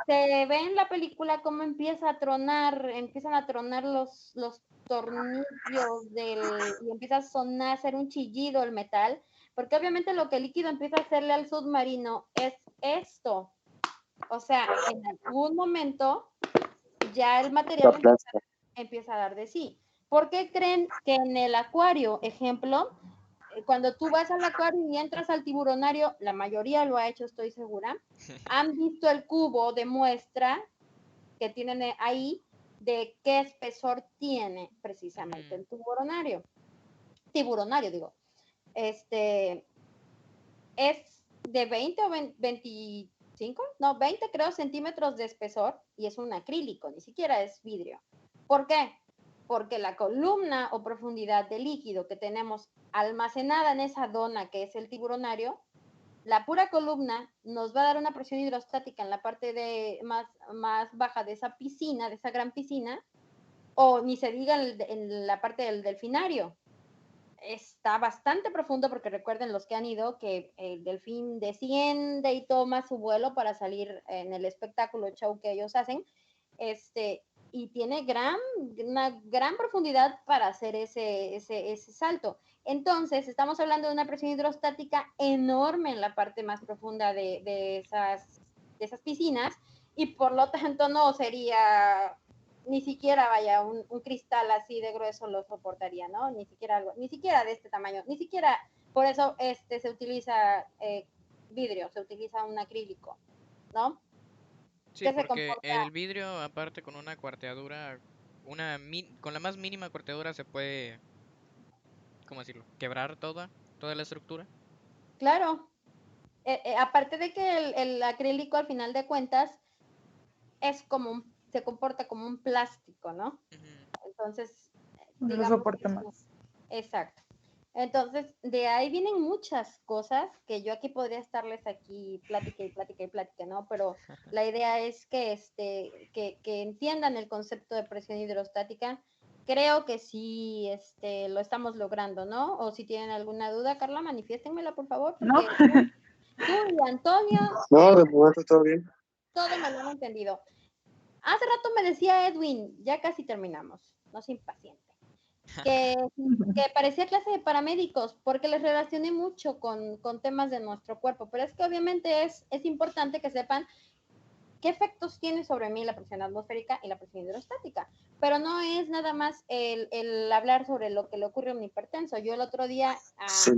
Se ve en la película cómo empiezan a tronar los tornillos y empieza a sonar, a hacer un chillido el metal, porque obviamente lo que el líquido empieza a hacerle al submarino es esto. O sea, en algún momento ya el material empieza a dar de sí. ¿Por qué creen que en el acuario, ejemplo, cuando tú vas al acuario y entras al tiburonario, la mayoría lo ha hecho, estoy segura, han visto el cubo de muestra que tienen ahí de qué espesor tiene precisamente el tiburonario digo. Es de 20 o 25, no, 20 creo centímetros de espesor y es un acrílico, ni siquiera es vidrio. ¿Por qué? Porque la columna o profundidad de líquido que tenemos almacenada en esa dona que es el tiburonario, la pura columna nos va a dar una presión hidrostática en la parte más baja de esa piscina, de esa gran piscina, o ni se diga en la parte del delfinario. Está bastante profundo porque recuerden los que han ido que el delfín desciende y toma su vuelo para salir en el espectáculo show que ellos hacen, y tiene una gran profundidad para hacer ese salto. Entonces, estamos hablando de una presión hidrostática enorme en la parte más profunda de esas piscinas, y por lo tanto no sería ni siquiera un cristal así de grueso lo soportaría, ¿no? Ni siquiera de este tamaño, ni siquiera, por eso se utiliza vidrio, se utiliza un acrílico, ¿no? Sí, porque el vidrio, aparte con una cuarteadura, con la más mínima cuarteadura se puede, ¿cómo decirlo? Quebrar toda la estructura. Claro. Aparte de que el acrílico al final de cuentas se comporta como un plástico, ¿no? Entonces, no lo soporta más. Exacto. Entonces, de ahí vienen muchas cosas que yo aquí podría estarles aquí plática y plática y plática, ¿no? Pero la idea es que entiendan el concepto de presión hidrostática creo que sí lo estamos logrando, ¿no? O si tienen alguna duda, Carla, manifiéstenmela, por favor. ¿No? Porque tú y Antonio, No, de momento todo bien. todo me lo han entendido. Hace rato me decía Edwin, ya casi terminamos, no se impaciente, que parecía clase de paramédicos, porque les relacioné mucho con temas de nuestro cuerpo, pero es que obviamente es importante que sepan qué efectos tiene sobre mí la presión atmosférica y la presión hidrostática, pero no es nada más el hablar sobre lo que le ocurre a un hipertenso. Yo el otro día Sí,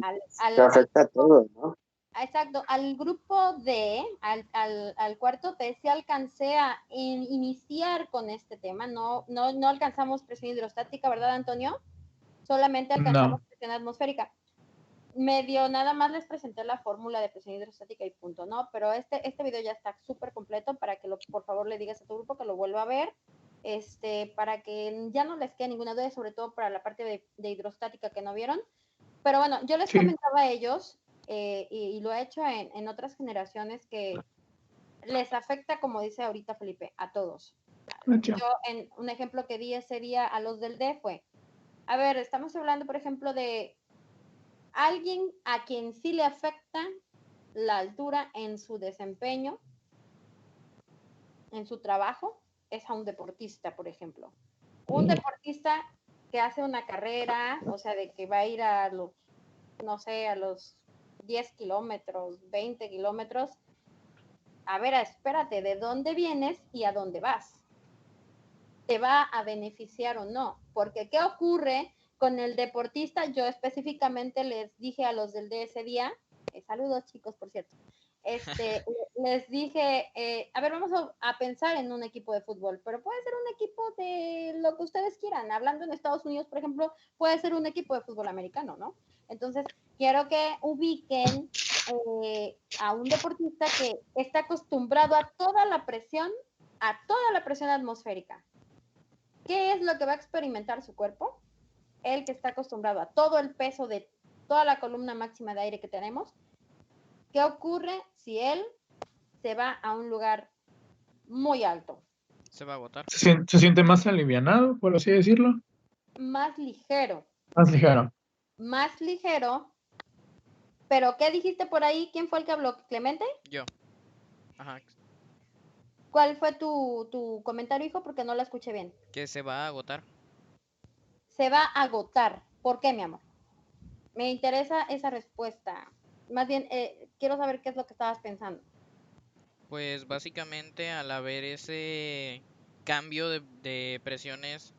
te afecta a todo, ¿no? exacto, al grupo D, al cuarto T, sí alcancé a iniciar con este tema. No alcanzamos presión hidrostática, ¿verdad, Antonio? Solamente alcanzamos No. presión atmosférica. Medio nada más les presenté la fórmula de presión hidrostática y punto, ¿no? Pero este video ya está súper completo para que por favor le digas a tu grupo que lo vuelva a ver, para que ya no les quede ninguna duda, sobre todo para la parte de hidrostática que no vieron. Pero bueno, yo les Sí. comentaba a ellos, y lo he hecho en otras generaciones, que les afecta, como dice ahorita Felipe, a todos. Mucho. Yo, en un ejemplo que di ese día a los del D fue, a ver, estamos hablando, por ejemplo, de alguien a quien sí le afecta la altura en su desempeño, en su trabajo, es a un deportista, por ejemplo. Un deportista que hace una carrera, o sea, de que va a ir a los, no sé, a los 10 kilómetros, 20 kilómetros. A ver, espérate, ¿de dónde vienes y a dónde vas? ¿Te va a beneficiar o no? Porque ¿qué ocurre con el deportista? Yo específicamente les dije a los del ese día, saludos chicos, por cierto, les dije, a ver, vamos a pensar en un equipo de fútbol, pero puede ser un equipo de lo que ustedes quieran. Hablando en Estados Unidos, por ejemplo, puede ser un equipo de fútbol americano, ¿no? Entonces, quiero que ubiquen a un deportista que está acostumbrado a toda la presión atmosférica. ¿Qué es lo que va a experimentar su cuerpo? El que está acostumbrado a todo el peso de toda la columna máxima de aire que tenemos. ¿Qué ocurre si él se va a un lugar muy alto? Se va a agotar. Se siente más alivianado, por así decirlo. Más ligero. Más ligero. Más ligero. ¿Pero qué dijiste por ahí? ¿Quién fue el que habló? ¿Clemente? Yo. Ajá. ¿Cuál fue tu comentario, hijo? Porque no la escuché bien. Que se va a agotar. Se va a agotar. ¿Por qué, mi amor? Me interesa esa respuesta. Más bien, quiero saber qué es lo que estabas pensando. Pues básicamente al haber ese cambio de presiones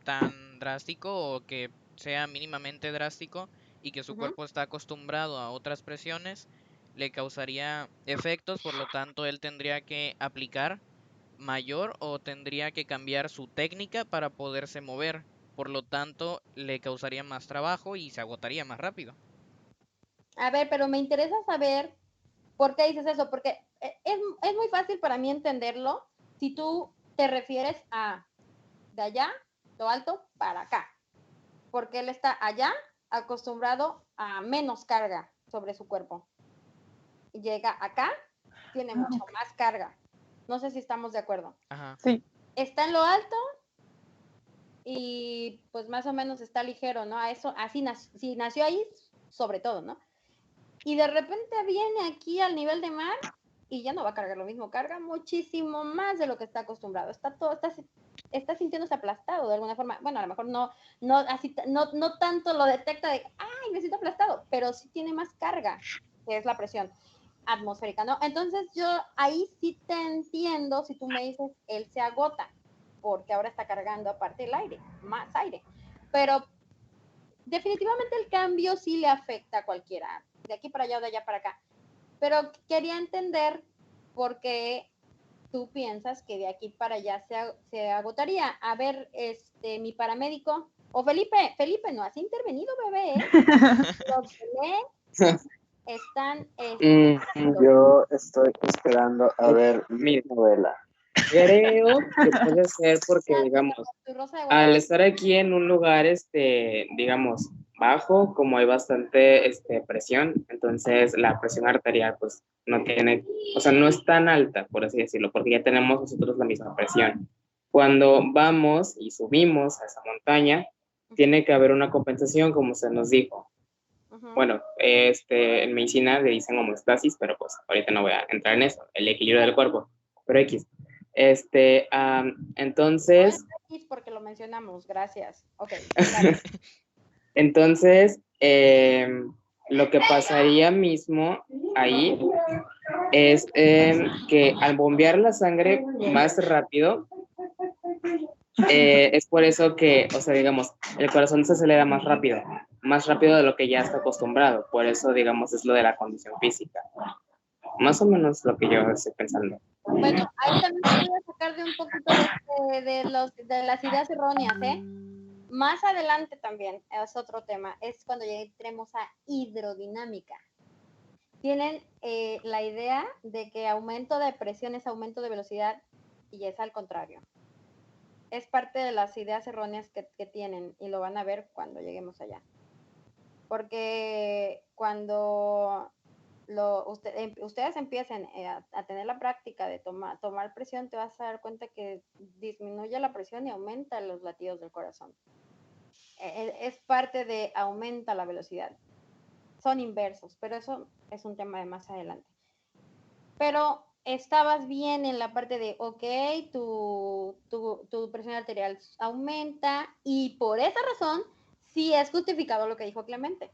tan drástico o que sea mínimamente drástico y que su cuerpo está acostumbrado a otras presiones, le causaría efectos, por lo tanto él tendría que aplicar mayor o tendría que cambiar su técnica para poderse mover, por lo tanto le causaría más trabajo y se agotaría más rápido. A ver, pero me interesa saber por qué dices eso, porque es muy fácil para mí entenderlo si tú te refieres a de allá, lo alto, para acá, porque él está allá acostumbrado a menos carga sobre su cuerpo. Y llega acá, tiene mucho más carga. No sé si estamos de acuerdo. Ajá. Sí. Está en lo alto y pues más o menos está ligero, ¿no? A eso, así si nació ahí, sobre todo, ¿no? Y de repente viene aquí al nivel de mar y ya no va a cargar lo mismo, carga muchísimo más de lo que está acostumbrado. Está sintiéndose aplastado de alguna forma. Bueno, a lo mejor no tanto lo detecta de, ay, me siento aplastado, pero sí tiene más carga, que es la presión atmosférica, ¿no? Entonces yo ahí sí te entiendo si tú me dices, él se agota, porque ahora está cargando aparte el aire, más aire. Pero definitivamente el cambio sí le afecta a cualquiera, de aquí para allá o de allá para acá. Pero quería entender por qué tú piensas que de aquí para allá se agotaría. A ver, mi paramédico, o Felipe no has intervenido, bebé, ¿eh? Los bebés están... Yo estoy esperando a ver mi novela. Creo que puede ser porque, digamos, al estar aquí en un lugar, digamos, bajo, como hay bastante presión, entonces la presión arterial, pues, no tiene, o sea, no es tan alta, por así decirlo, porque ya tenemos nosotros la misma presión. Cuando vamos y subimos a esa montaña, tiene que haber una compensación, como se nos dijo. Ujú. Bueno, en medicina le dicen homeostasis, pero pues ahorita no voy a entrar en eso, el equilibrio del cuerpo, pero X. Entonces, X porque lo mencionamos, gracias. Ok, claro. entonces, lo que pasaría mismo ahí es que al bombear la sangre más rápido, es por eso que, o sea, digamos, el corazón se acelera más rápido de lo que ya está acostumbrado. Por eso, digamos, es lo de la condición física. Más o menos lo que yo estoy pensando. Bueno, ahí también te voy a sacar de un poquito de las ideas erróneas, ¿eh? Más adelante también es otro tema, es cuando entremos a hidrodinámica. Tienen la idea de que aumento de presión es aumento de velocidad y es al contrario. Es parte de las ideas erróneas que tienen y lo van a ver cuando lleguemos allá. Porque cuando ustedes empiecen a tener la práctica de tomar presión, te vas a dar cuenta que disminuye la presión y aumenta los latidos del corazón. Es parte de aumenta la velocidad. Son inversos, pero eso es un tema de más adelante. Pero estabas bien en la parte de, ok, tu presión arterial aumenta y por esa razón sí es justificado lo que dijo Clemente.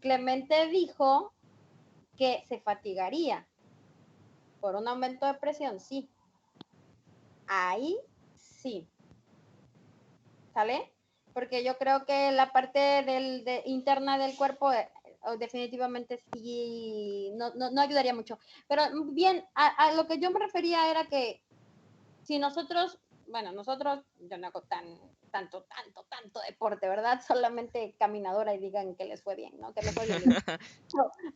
Clemente dijo que se fatigaría por un aumento de presión, sí. Ahí sí. ¿Sale? Porque yo creo que la parte interna del cuerpo definitivamente sí no ayudaría mucho. Pero bien, a lo que yo me refería era que si nosotros, yo no hago tanto deporte, ¿verdad? Solamente caminadora y digan que les fue bien, ¿no? Que les fue bien.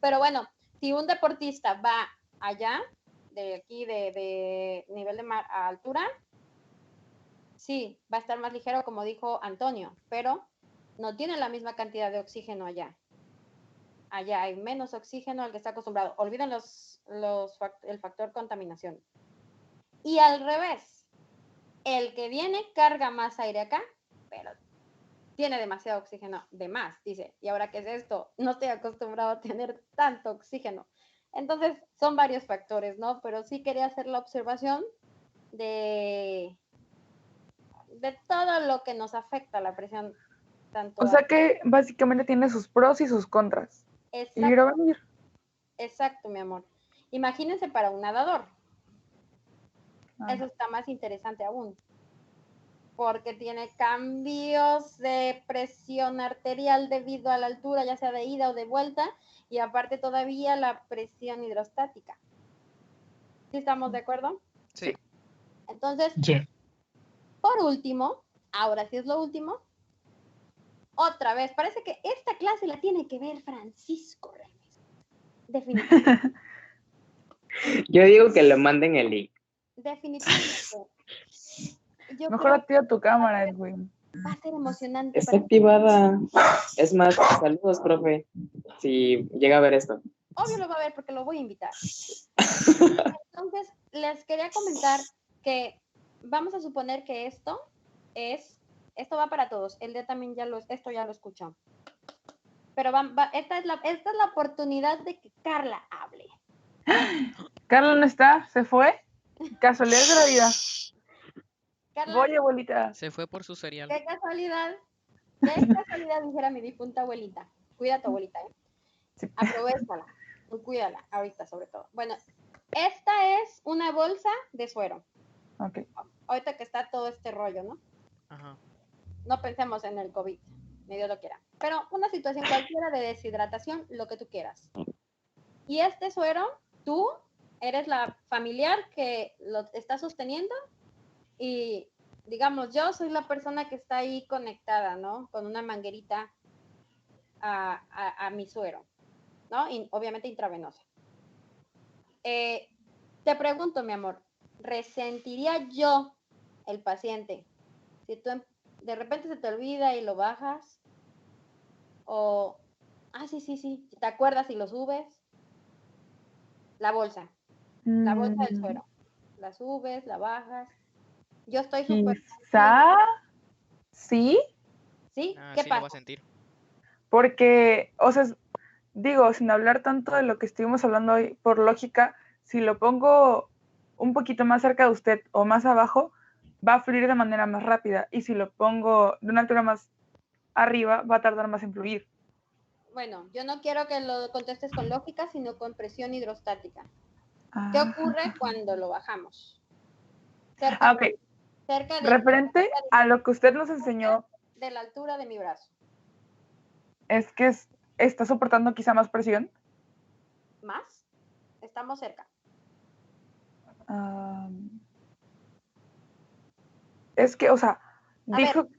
Pero bueno, si un deportista va allá, de aquí, de nivel de mar a altura, sí, va a estar más ligero, como dijo Antonio, pero no tiene la misma cantidad de oxígeno allá. Allá hay menos oxígeno al que está acostumbrado. Olviden el factor contaminación. Y al revés, el que viene carga más aire acá, pero tiene demasiado oxígeno de más, dice. ¿Y ahora qué es esto? No estoy acostumbrado a tener tanto oxígeno. Entonces, son varios factores, ¿no? Pero sí quería hacer la observación de todo lo que nos afecta la presión. Tanto O sea que básicamente tiene sus pros y sus contras. Ir o venir. Exacto, mi amor. Imagínense para un nadador. Ah. Eso está más interesante aún. Porque tiene cambios de presión arterial debido a la altura, ya sea de ida o de vuelta, y aparte todavía la presión hidrostática. ¿Sí estamos de acuerdo? Sí. Entonces, Sí. por último, ahora sí es lo último, otra vez, parece que esta clase la tiene que ver Francisco Remes. Definitivamente. Yo digo que le manden el link. Definitivamente. Mejor activa tu cámara, Edwin. Va a ser emocionante. Está activada. Es más, saludos, profe. Si llega a ver esto. Obvio lo va a ver porque lo voy a invitar. Entonces, les quería comentar que vamos a suponer que esto va para todos. El de también esto ya lo escuchó. Pero esta es la oportunidad de que Carla hable. Carla no está, se fue. Casualidad de la vida. Carla, Voy, abuelita. Se fue por su cereal. qué casualidad dijera mi difunta abuelita. Cuida a tu abuelita, ¿eh? Sí. Aprovéchala y cuídala ahorita sobre todo. Bueno, esta es una bolsa de suero. Ok. Ahorita que está todo este rollo, ¿no? Ajá. No pensemos en el COVID, ni Dios lo quiera. Pero una situación cualquiera de deshidratación, lo que tú quieras. Y este suero, tú eres la familiar que lo está sosteniendo y, digamos, yo soy la persona que está ahí conectada, ¿no? Con una manguerita a mi suero, ¿no? Y obviamente intravenosa. Te pregunto, mi amor, ¿resentiría yo, el paciente, si tú de repente se te olvida y lo bajas? O, sí, ¿te acuerdas y lo subes? La bolsa del suero. La subes, la bajas. Yo estoy súper... Quizá sí, ¿Sí? Ah, ¿Qué sí lo va a pasa? sentir. porque, o sea, digo, sin hablar tanto de lo que estuvimos hablando hoy, por lógica, si lo pongo un poquito más cerca de usted o más abajo, va a fluir de manera más rápida. Y si lo pongo de una altura más arriba, va a tardar más en fluir. Bueno, yo no quiero que lo contestes con lógica, sino con presión hidrostática. ¿Qué Ah, ocurre cuando lo bajamos? Cerca, Ah, ok. cerca Referente a lo que usted nos enseñó, de la altura de mi brazo. es que está soportando quizá más presión. ¿Más? Estamos cerca. Es que, o sea, A dijo... ver,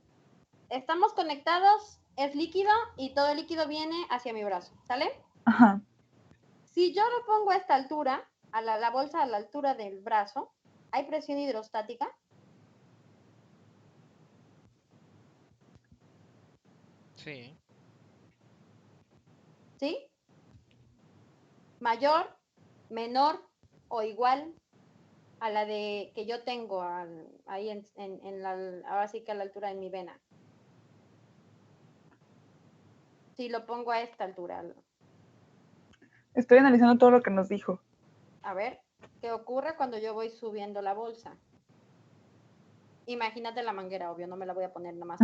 estamos conectados, es líquido y todo el líquido viene hacia mi brazo, ¿sale? Ajá. Si yo lo pongo a esta altura, a la bolsa a la altura del brazo, ¿hay presión hidrostática? Sí. ¿Sí? ¿Mayor, menor o igual a la de que yo tengo ahí ahora sí que a la altura de mi vena? Si lo pongo a esta altura. Estoy analizando todo lo que nos dijo. A ver, ¿qué ocurre cuando yo voy subiendo la bolsa? Imagínate la manguera, obvio, no me la voy a poner nada más.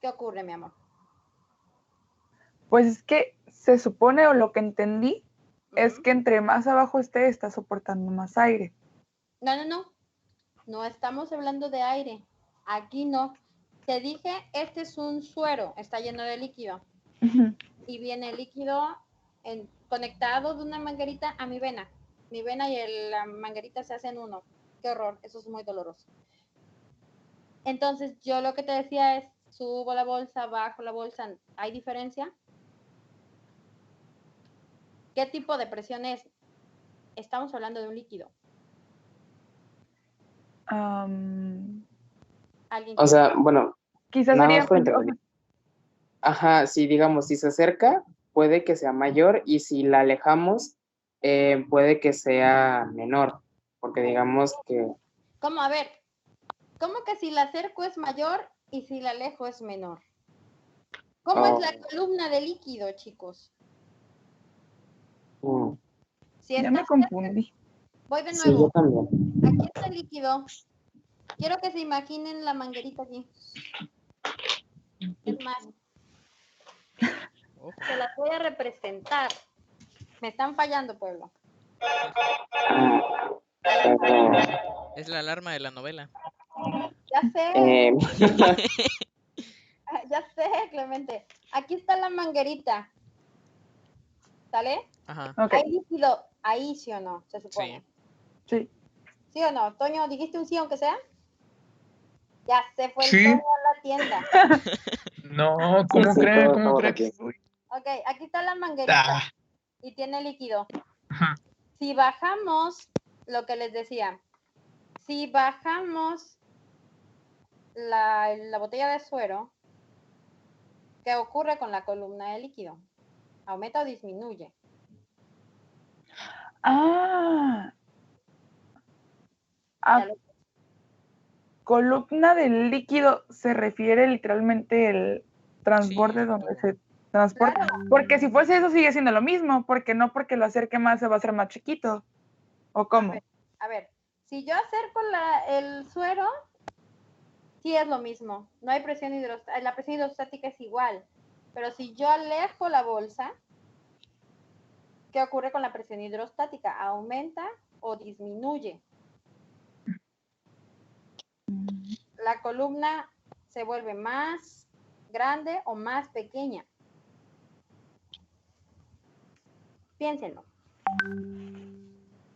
¿Qué ocurre, mi amor? Pues es que se supone, o lo que entendí, es que entre más abajo esté, está soportando más aire. No. No estamos hablando de aire. Aquí no. Te dije, este es un suero, está lleno de líquido. Y viene el líquido conectado de una manguerita a mi vena. Mi vena y la manguerita se hacen uno. Qué horror, eso es muy doloroso. Entonces, yo lo que te decía es, subo la bolsa, bajo la bolsa, ¿hay diferencia? ¿Qué tipo de presión es? Estamos hablando de un líquido. O sea, bueno, quizás nada sería... más por intervenir. Ajá, si digamos, si se acerca, puede que sea mayor y si la alejamos, puede que sea menor, porque digamos que... ¿Cómo? A ver, ¿cómo que si la acerco es mayor y si la alejo es menor? ¿Cómo es la columna de líquido, chicos? Si Ya está me confundí. voy de Sí, nuevo. yo también. Aquí está el líquido. Quiero que se imaginen la manguerita aquí. Es más, Oh, se las voy a representar. Me están fallando, pueblo. es la alarma de la novela. Ya sé, ya sé, Clemente. Aquí está la manguerita. ¿Sale? Ajá. Ok, Hay líquido ahí, ¿sí o no? Se supone. sí. ¿Sí o no? Toño, ¿dijiste un sí aunque sea? Ya se fue el Sí. Toño a la tienda. No, ¿cómo Sí, creen? todos ¿Cómo estamos creen? aquí. Ok, aquí está la manguerita Ah, y tiene líquido. ajá. Si bajamos, lo que les decía, si bajamos la botella de suero, ¿qué ocurre con la columna de líquido? ¿Aumenta o disminuye? Ah, Ya lo- columna del líquido se refiere literalmente el transborde Sí. donde se transporta. Claro. Porque si fuese eso sigue siendo lo mismo, porque no porque lo acerque más se va a hacer más chiquito. ¿O cómo? A ver, si yo acerco el suero, sí es lo mismo. No hay presión hidrostática, la presión hidrostática es igual. Pero si yo alejo la bolsa, ¿qué ocurre con la presión hidrostática? ¿Aumenta o disminuye? La columna se vuelve más grande o más pequeña. Piénsenlo.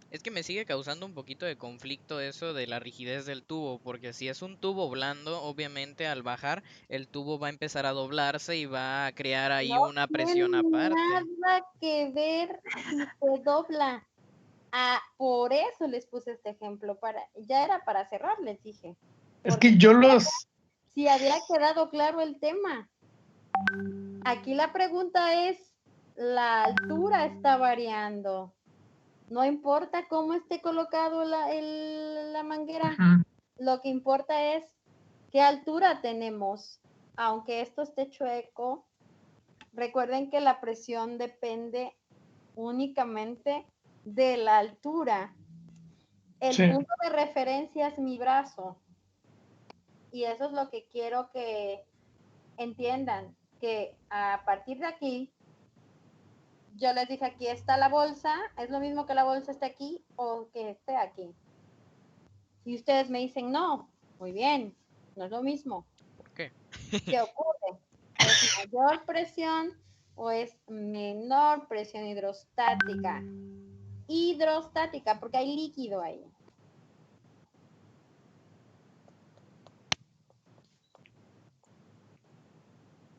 Es que me sigue causando un poquito de conflicto eso de la rigidez del tubo, porque si es un tubo blando, obviamente al bajar el tubo va a empezar a doblarse y va a crear ahí No una presión tiene aparte. nada que ver si se dobla. Ah, por eso les puse este ejemplo. Ya era para cerrar, les dije. Es Porque que yo los... si había quedado claro el tema. Aquí la pregunta es, la altura está variando. No importa cómo esté colocado la manguera, Ujú. lo que importa es qué altura tenemos. Aunque esto esté chueco, recuerden que la presión depende únicamente de la altura. El Sí. punto de referencia es mi brazo. Y eso es lo que quiero que entiendan, que a partir de aquí, yo les dije, aquí está la bolsa, es lo mismo que la bolsa esté aquí o que esté aquí. Y ustedes me dicen, no, muy bien, no es lo mismo. ¿Por qué? ¿Qué ocurre? ¿Es mayor presión o es menor presión hidrostática? Hidrostática, porque hay líquido ahí.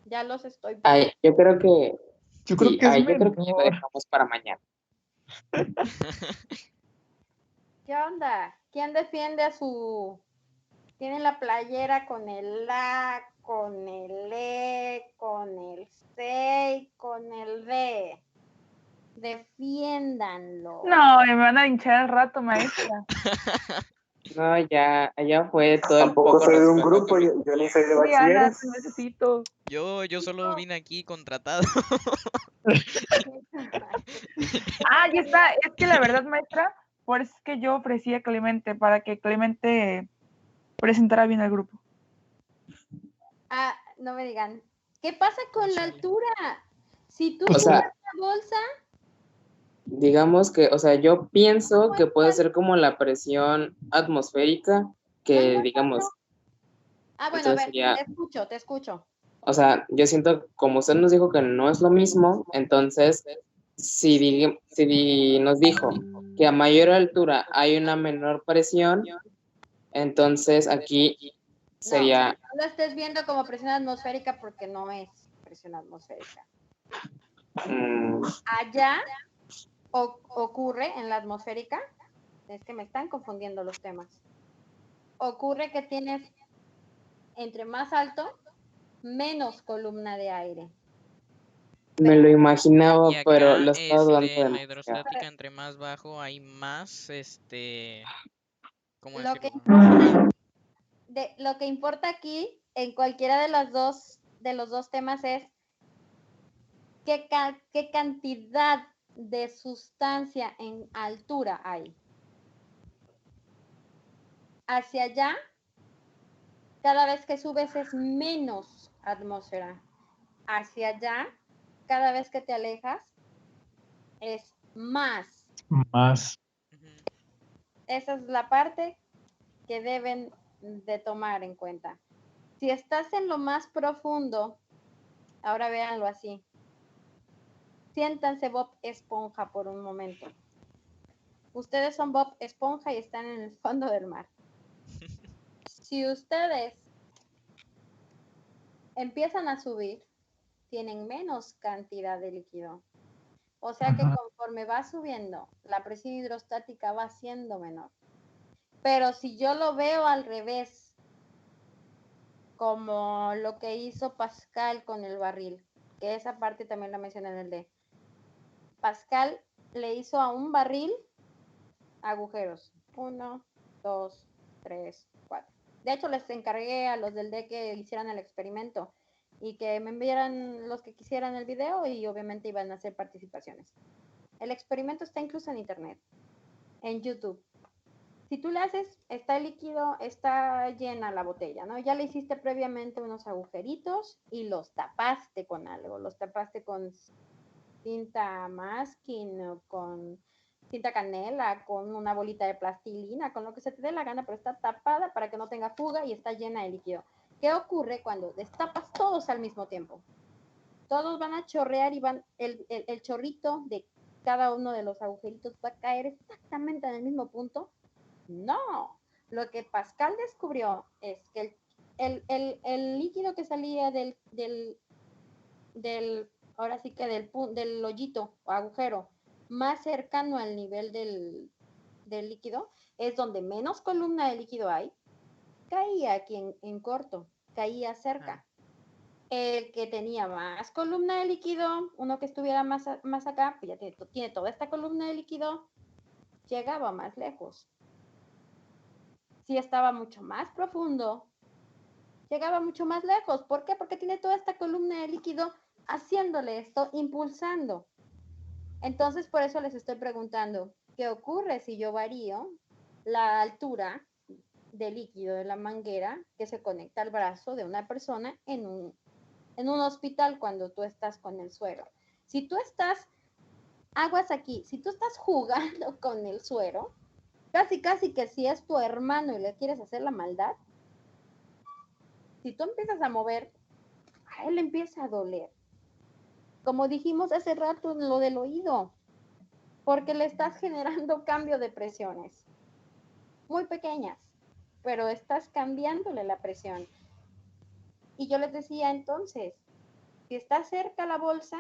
Ya los estoy Ay, yo creo que Yo creo sí, que es yo creo que ya lo menor. dejamos para mañana. ¿Qué onda? ¿Quién defiende a su... Tienen la playera con el A, con el E, con el C, con el D. Defiéndanlo. No, me van a hinchar al rato, maestra. No, ya fue todo el Tampoco poco soy de un respeto grupo, que yo ni soy de Sí, Ana, bachilleres. te necesito. Yo solo vine aquí contratado. Ah, ya está. Es que la verdad, maestra, por eso es que yo ofrecí a Clemente, para que Clemente presentara bien al grupo. Ah, no me digan. ¿Qué pasa con la Chale. altura? Si tú O subes sea, la bolsa, digamos que, o sea, yo pienso que puede ser como la presión atmosférica, que no. digamos, Ah, bueno, a entonces ver, sería, te escucho. o sea, yo siento, como usted nos dijo que no es lo mismo, entonces, si nos dijo que a mayor altura hay una menor presión, entonces aquí No, sería, no lo estés viendo como presión atmosférica porque no es presión atmosférica. mm, Allá ocurre en la atmosférica, es que me están confundiendo los temas. Ocurre que tienes entre más alto, menos columna de aire. me lo imaginaba, Y pero acá, lo estaba dudando en la demasiado. hidrostática, entre más bajo hay más, ¿cómo Lo que decirlo? importa, lo que importa aquí, en cualquiera de los dos temas es qué cantidad de sustancia en altura hay. Hacia allá, cada vez que subes es menos atmósfera. Hacia allá, cada vez que te alejas, es más. Más. Ujú. Esa es la parte que deben de tomar en cuenta. Si estás en lo más profundo, ahora véanlo así. Siéntanse Bob Esponja por un momento. Ustedes son Bob Esponja y están en el fondo del mar. Si ustedes empiezan a subir, tienen menos cantidad de líquido. O sea que conforme va subiendo, la presión hidrostática va siendo menor. Pero si yo lo veo al revés, como lo que hizo Pascal con el barril, que esa parte también la mencioné en el D. Pascal le hizo a un barril agujeros. 1, 2, 3, 4. De hecho, les encargué a los del D que hicieran el experimento y que me enviaran los que quisieran el video y obviamente iban a hacer participaciones. El experimento está incluso en internet, en YouTube. Si tú le haces, está el líquido, está llena la botella, ¿no? Ya le hiciste previamente unos agujeritos y los tapaste con algo, los tapaste con cinta masking o con cinta canela, con una bolita de plastilina, con lo que se te dé la gana, pero está tapada para que no tenga fuga y está llena de líquido. ¿Qué ocurre cuando destapas todos al mismo tiempo? Todos van a chorrear y van, el chorrito de cada uno de los agujeritos va a caer exactamente en el mismo punto. No, lo que Pascal descubrió es que el líquido que salía del ahora sí que del hoyito o agujero más cercano al nivel del líquido es donde menos columna de líquido hay, caía aquí en corto, caía cerca. El que tenía más columna de líquido, uno que estuviera más acá, pues ya tiene toda esta columna de líquido, llegaba más lejos. Si estaba mucho más profundo, llegaba mucho más lejos. ¿Por qué? Porque tiene toda esta columna de líquido haciéndole esto, impulsando. Entonces, por eso les estoy preguntando, ¿qué ocurre si yo varío la altura del líquido de la manguera que se conecta al brazo de una persona en un hospital cuando tú estás con el suero? Si tú estás, aguas aquí, si tú estás jugando con el suero, casi que si es tu hermano y le quieres hacer la maldad, si tú empiezas a mover, a él le empieza a doler. Como dijimos hace rato en lo del oído, porque le estás generando cambio de presiones muy pequeñas, pero estás cambiándole la presión. Y yo les decía entonces, si está cerca la bolsa,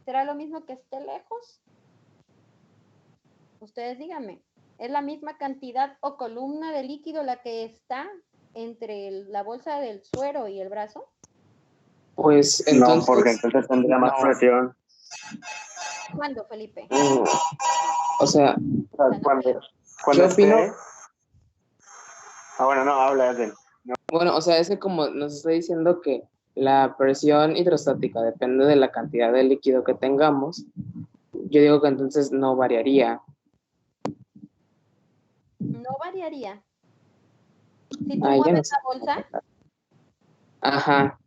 ¿será lo mismo que esté lejos? Ustedes díganme, ¿es la misma cantidad o columna de líquido la que está entre la bolsa del suero y el brazo? Pues No, porque entonces, entonces tendría más no. presión. ¿Cuándo, Felipe? O sea, O sea, O sea, no cuando yo opino, esté... bueno, no, habla de... bueno, o sea, es que como nos está diciendo que la presión hidrostática depende de la cantidad de líquido que tengamos, yo digo que entonces no variaría. no variaría. Si tú Ay, ya no mueves sé. la bolsa, Ajá,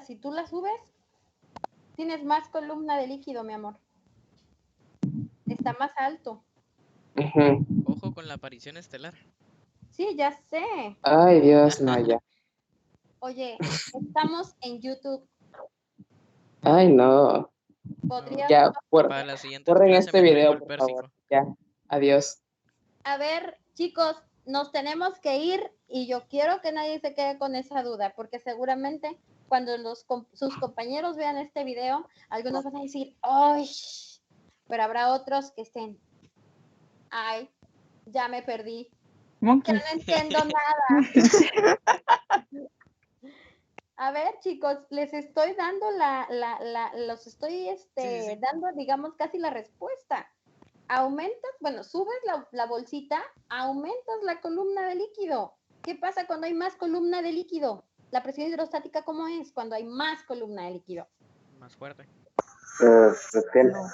si tú la subes, tienes más columna de líquido, mi amor. Está más alto. ujú. Ojo con la aparición estelar. Sí, ya sé. Ay, Dios, no, ya. Oye, estamos en YouTube. Ay, no. Podrías, Ya, Para la siguiente borren clase este me traigo video, el por favor. pérsico. Ya, adiós. a ver, chicos, nos tenemos que ir y yo quiero que nadie se quede con esa duda, porque seguramente cuando sus compañeros vean este video, algunos van a decir, ¡ay! Pero habrá otros que estén, ¡ay! Ya me perdí. Ya Monkeys. no entiendo nada. A ver, chicos, les estoy dando los estoy Sí. dando, digamos, casi la respuesta. Aumentas, bueno, subes la bolsita, aumentas la columna de líquido. ¿Qué pasa cuando hay más columna de líquido? La presión hidrostática, ¿cómo es cuando hay más columna de líquido? Más fuerte.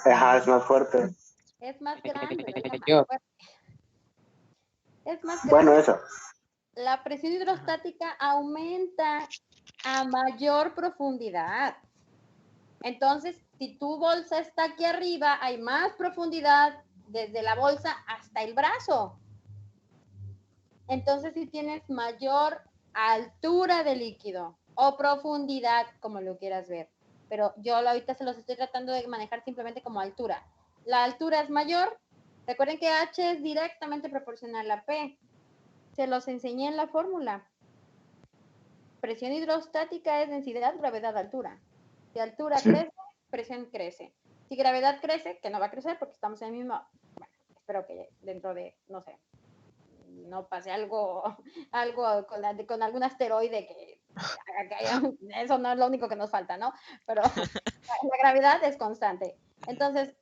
Ajá, es más fuerte. Es más grande, no es más Yo, fuerte. Es más Bueno, grande. eso. La presión hidrostática aumenta a mayor profundidad. Entonces, si tu bolsa está aquí arriba, hay más profundidad desde la bolsa hasta el brazo. Entonces, si tienes mayor altura de líquido o profundidad, como lo quieras ver. Pero yo ahorita se los estoy tratando de manejar simplemente como altura. La altura es mayor. Recuerden que H es directamente proporcional a P. Se los enseñé en la fórmula. Presión hidrostática es densidad, gravedad, altura. Si altura crece, presión crece. Si gravedad crece, que no va a crecer porque estamos en el mismo, bueno, espero que dentro de, no sé, no pase algo con algún asteroide que eso no es lo único que nos falta, ¿no? Pero la gravedad es constante. Entonces,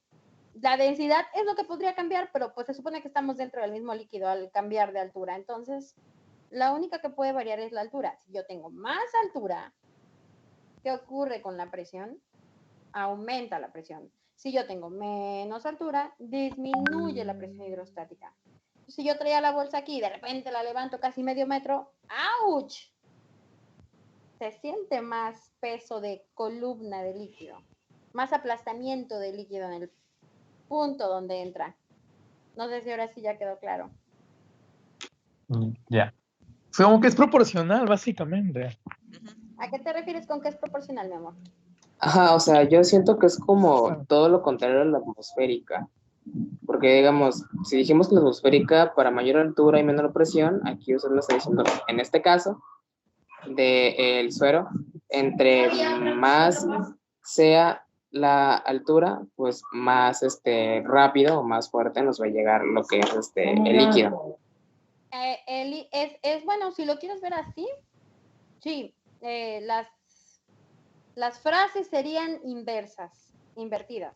la densidad es lo que podría cambiar, pero pues se supone que estamos dentro del mismo líquido al cambiar de altura. Entonces, la única que puede variar es la altura. Si yo tengo más altura, ¿qué ocurre con la presión? Aumenta la presión. Si yo tengo menos altura, disminuye la presión hidrostática. Si yo traía la bolsa aquí y de repente la levanto casi medio metro, ¡auch! Se siente más peso de columna de líquido, más aplastamiento de líquido en el punto donde entra. No sé si ahora sí ya quedó claro. Ya. Como que es proporcional, básicamente. Ujú. ¿A qué te refieres con que es proporcional, mi amor? ajá, o sea, yo siento que es como Claro. todo lo contrario a la atmosférica. Porque, digamos, si dijimos que la atmosférica para mayor altura y menor presión, aquí usted me está diciendo, en este caso, del suero, entre más sea la altura, pues más rápido o más fuerte nos va a llegar lo que es el líquido. Bueno, si lo quieres ver así, sí, las frases serían invertidas.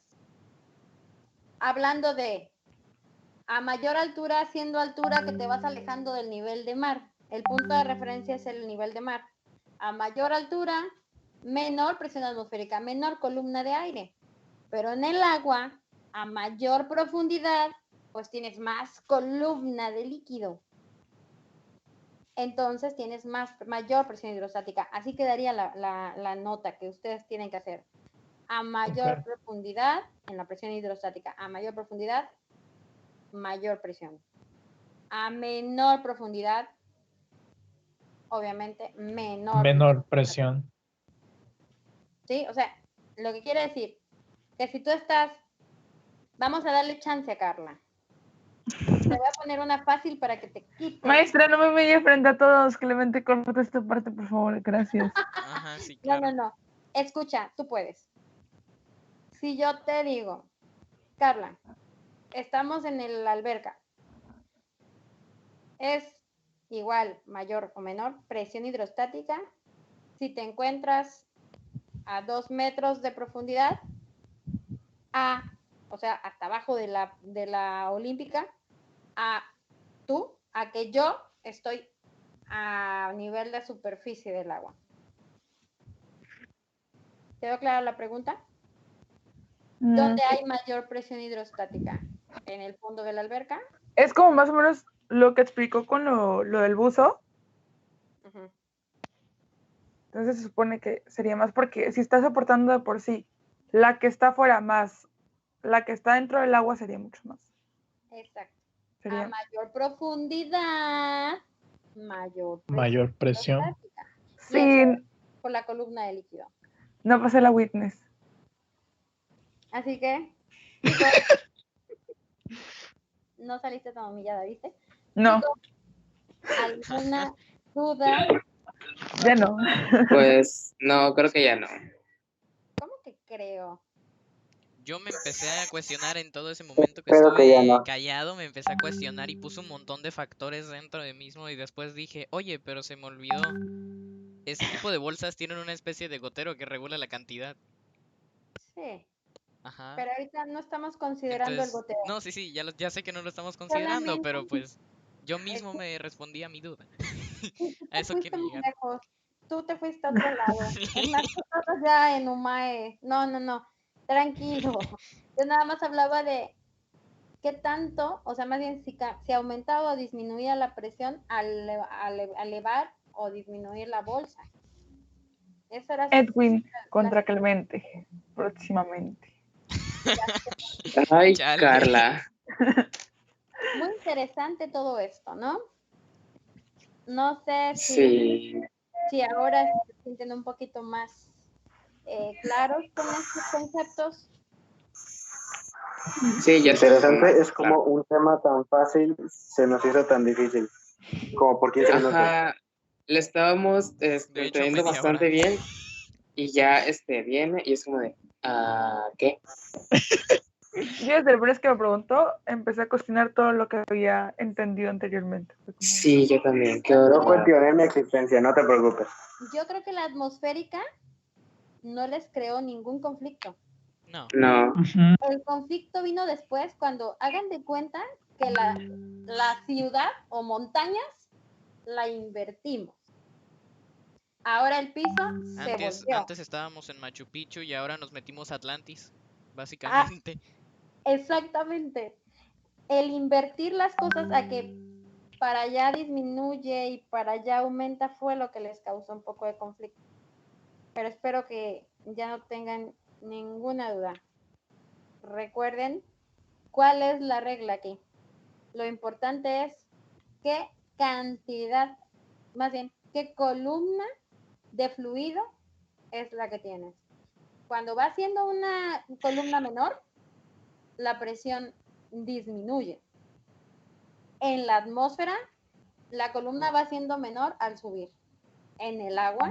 hablando de a mayor altura, siendo altura que te vas alejando del nivel de mar. El punto de referencia es el nivel de mar. A mayor altura, menor presión atmosférica, menor columna de aire. Pero en el agua, a mayor profundidad, pues tienes más columna de líquido. Entonces tienes mayor presión hidrostática. Así quedaría la nota que ustedes tienen que hacer. A mayor Ok. profundidad, en la presión hidrostática, a mayor profundidad, mayor presión. A menor profundidad, obviamente, Menor presión. ¿Sí? O sea, lo que quiere decir que si tú estás, vamos a darle chance a Carla. Te voy a poner una fácil para que te quites. Maestra, no me vaya frente a todos. Clemente, corta esta parte, por favor. Gracias. Ajá, sí, No, claro. no. Escucha, tú puedes. Si yo te digo, Carla, estamos en la alberca. Es igual, mayor o menor, presión hidrostática. Si te encuentras a 2 metros de profundidad, o sea, hasta abajo de la olímpica, a que yo estoy a nivel de superficie del agua. ¿Quedó clara la pregunta? ¿Dónde hay mayor presión hidrostática? ¿En el fondo de la alberca? Es como más o menos lo que explicó con lo del buzo. Uh-huh. Entonces se supone que sería más porque si está soportando de por sí, la que está afuera más la que está dentro del agua sería mucho más. Exacto. Sería... A mayor profundidad, Mayor presión. hidrostática. Y Sí, eso por la columna de líquido. no pasé la witness. Así que, chicos, no saliste tan humillada, ¿viste? No, Chicos, ¿alguna duda? ya no. Pues no, creo que ya no. ¿Cómo que creo? Yo me empecé a cuestionar en todo ese momento que Espero que ya estuve no. callado, me empecé a cuestionar y puse un montón de factores dentro de mí mismo y después dije, oye, pero se me olvidó. Ese tipo de bolsas tienen una especie de gotero que regula la cantidad. Sí, Ajá. pero ahorita no estamos considerando el Entonces, goteo. no, sí, ya sé que no lo estamos considerando, Solamente pero pues yo mismo me respondí a mi duda. tú A te eso fuiste quiero muy llegar. lejos. Tú te fuiste a otro lado. Es más, tú estabas ya en UMAE. No. Tranquilo. Yo nada más hablaba de qué tanto, o sea, más bien si aumentaba o disminuía la presión al elevar o disminuir la bolsa. Eso era Edwin contra Clemente, próximamente. Ay, Chale. Carla. muy interesante todo esto, ¿no? No sé Sí. si ahora se sienten un poquito más claros con estos conceptos. Sí, ya sé. Interesante, es como un tema tan fácil, se nos hizo tan difícil. Como por 15 minutos. Ajá, le estábamos De hecho, entendiendo media bastante hora. bien y ya viene y es como de, ¿qué? Yo desde el vez que me preguntó, empecé a cuestionar todo lo que había entendido anteriormente. Fue como, Sí, yo también. Qué Yo horror. cuestioné mi existencia, no te preocupes. Yo creo que la atmosférica no les creó ningún conflicto. No. No. Ujú. El conflicto vino después cuando hagan de cuenta que la ciudad o montañas la invertimos. Ahora el piso se volteó. Antes estábamos en Machu Picchu y ahora nos metimos a Atlantis, básicamente. Exactamente. El invertir las cosas a que para allá disminuye y para allá aumenta fue lo que les causó un poco de conflicto. Pero espero que ya no tengan ninguna duda. Recuerden cuál es la regla aquí. Lo importante es qué cantidad, más bien, qué columna de fluido es la que tienes. Cuando va siendo una columna menor, la presión disminuye. En la atmósfera, la columna va siendo menor al subir. En el agua,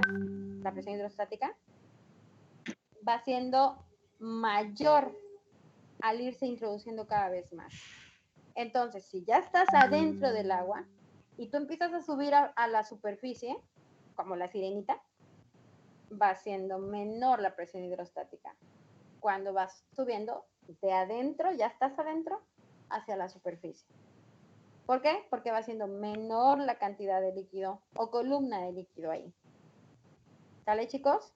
la presión hidrostática, va siendo mayor al irse introduciendo cada vez más. Entonces, si ya estás adentro del agua y tú empiezas a subir a la superficie, como la sirenita, va siendo menor la presión hidrostática. Cuando vas subiendo, de adentro, ya estás adentro, hacia la superficie. ¿Por qué? Porque va siendo menor la cantidad de líquido o columna de líquido ahí. ¿Sale, chicos?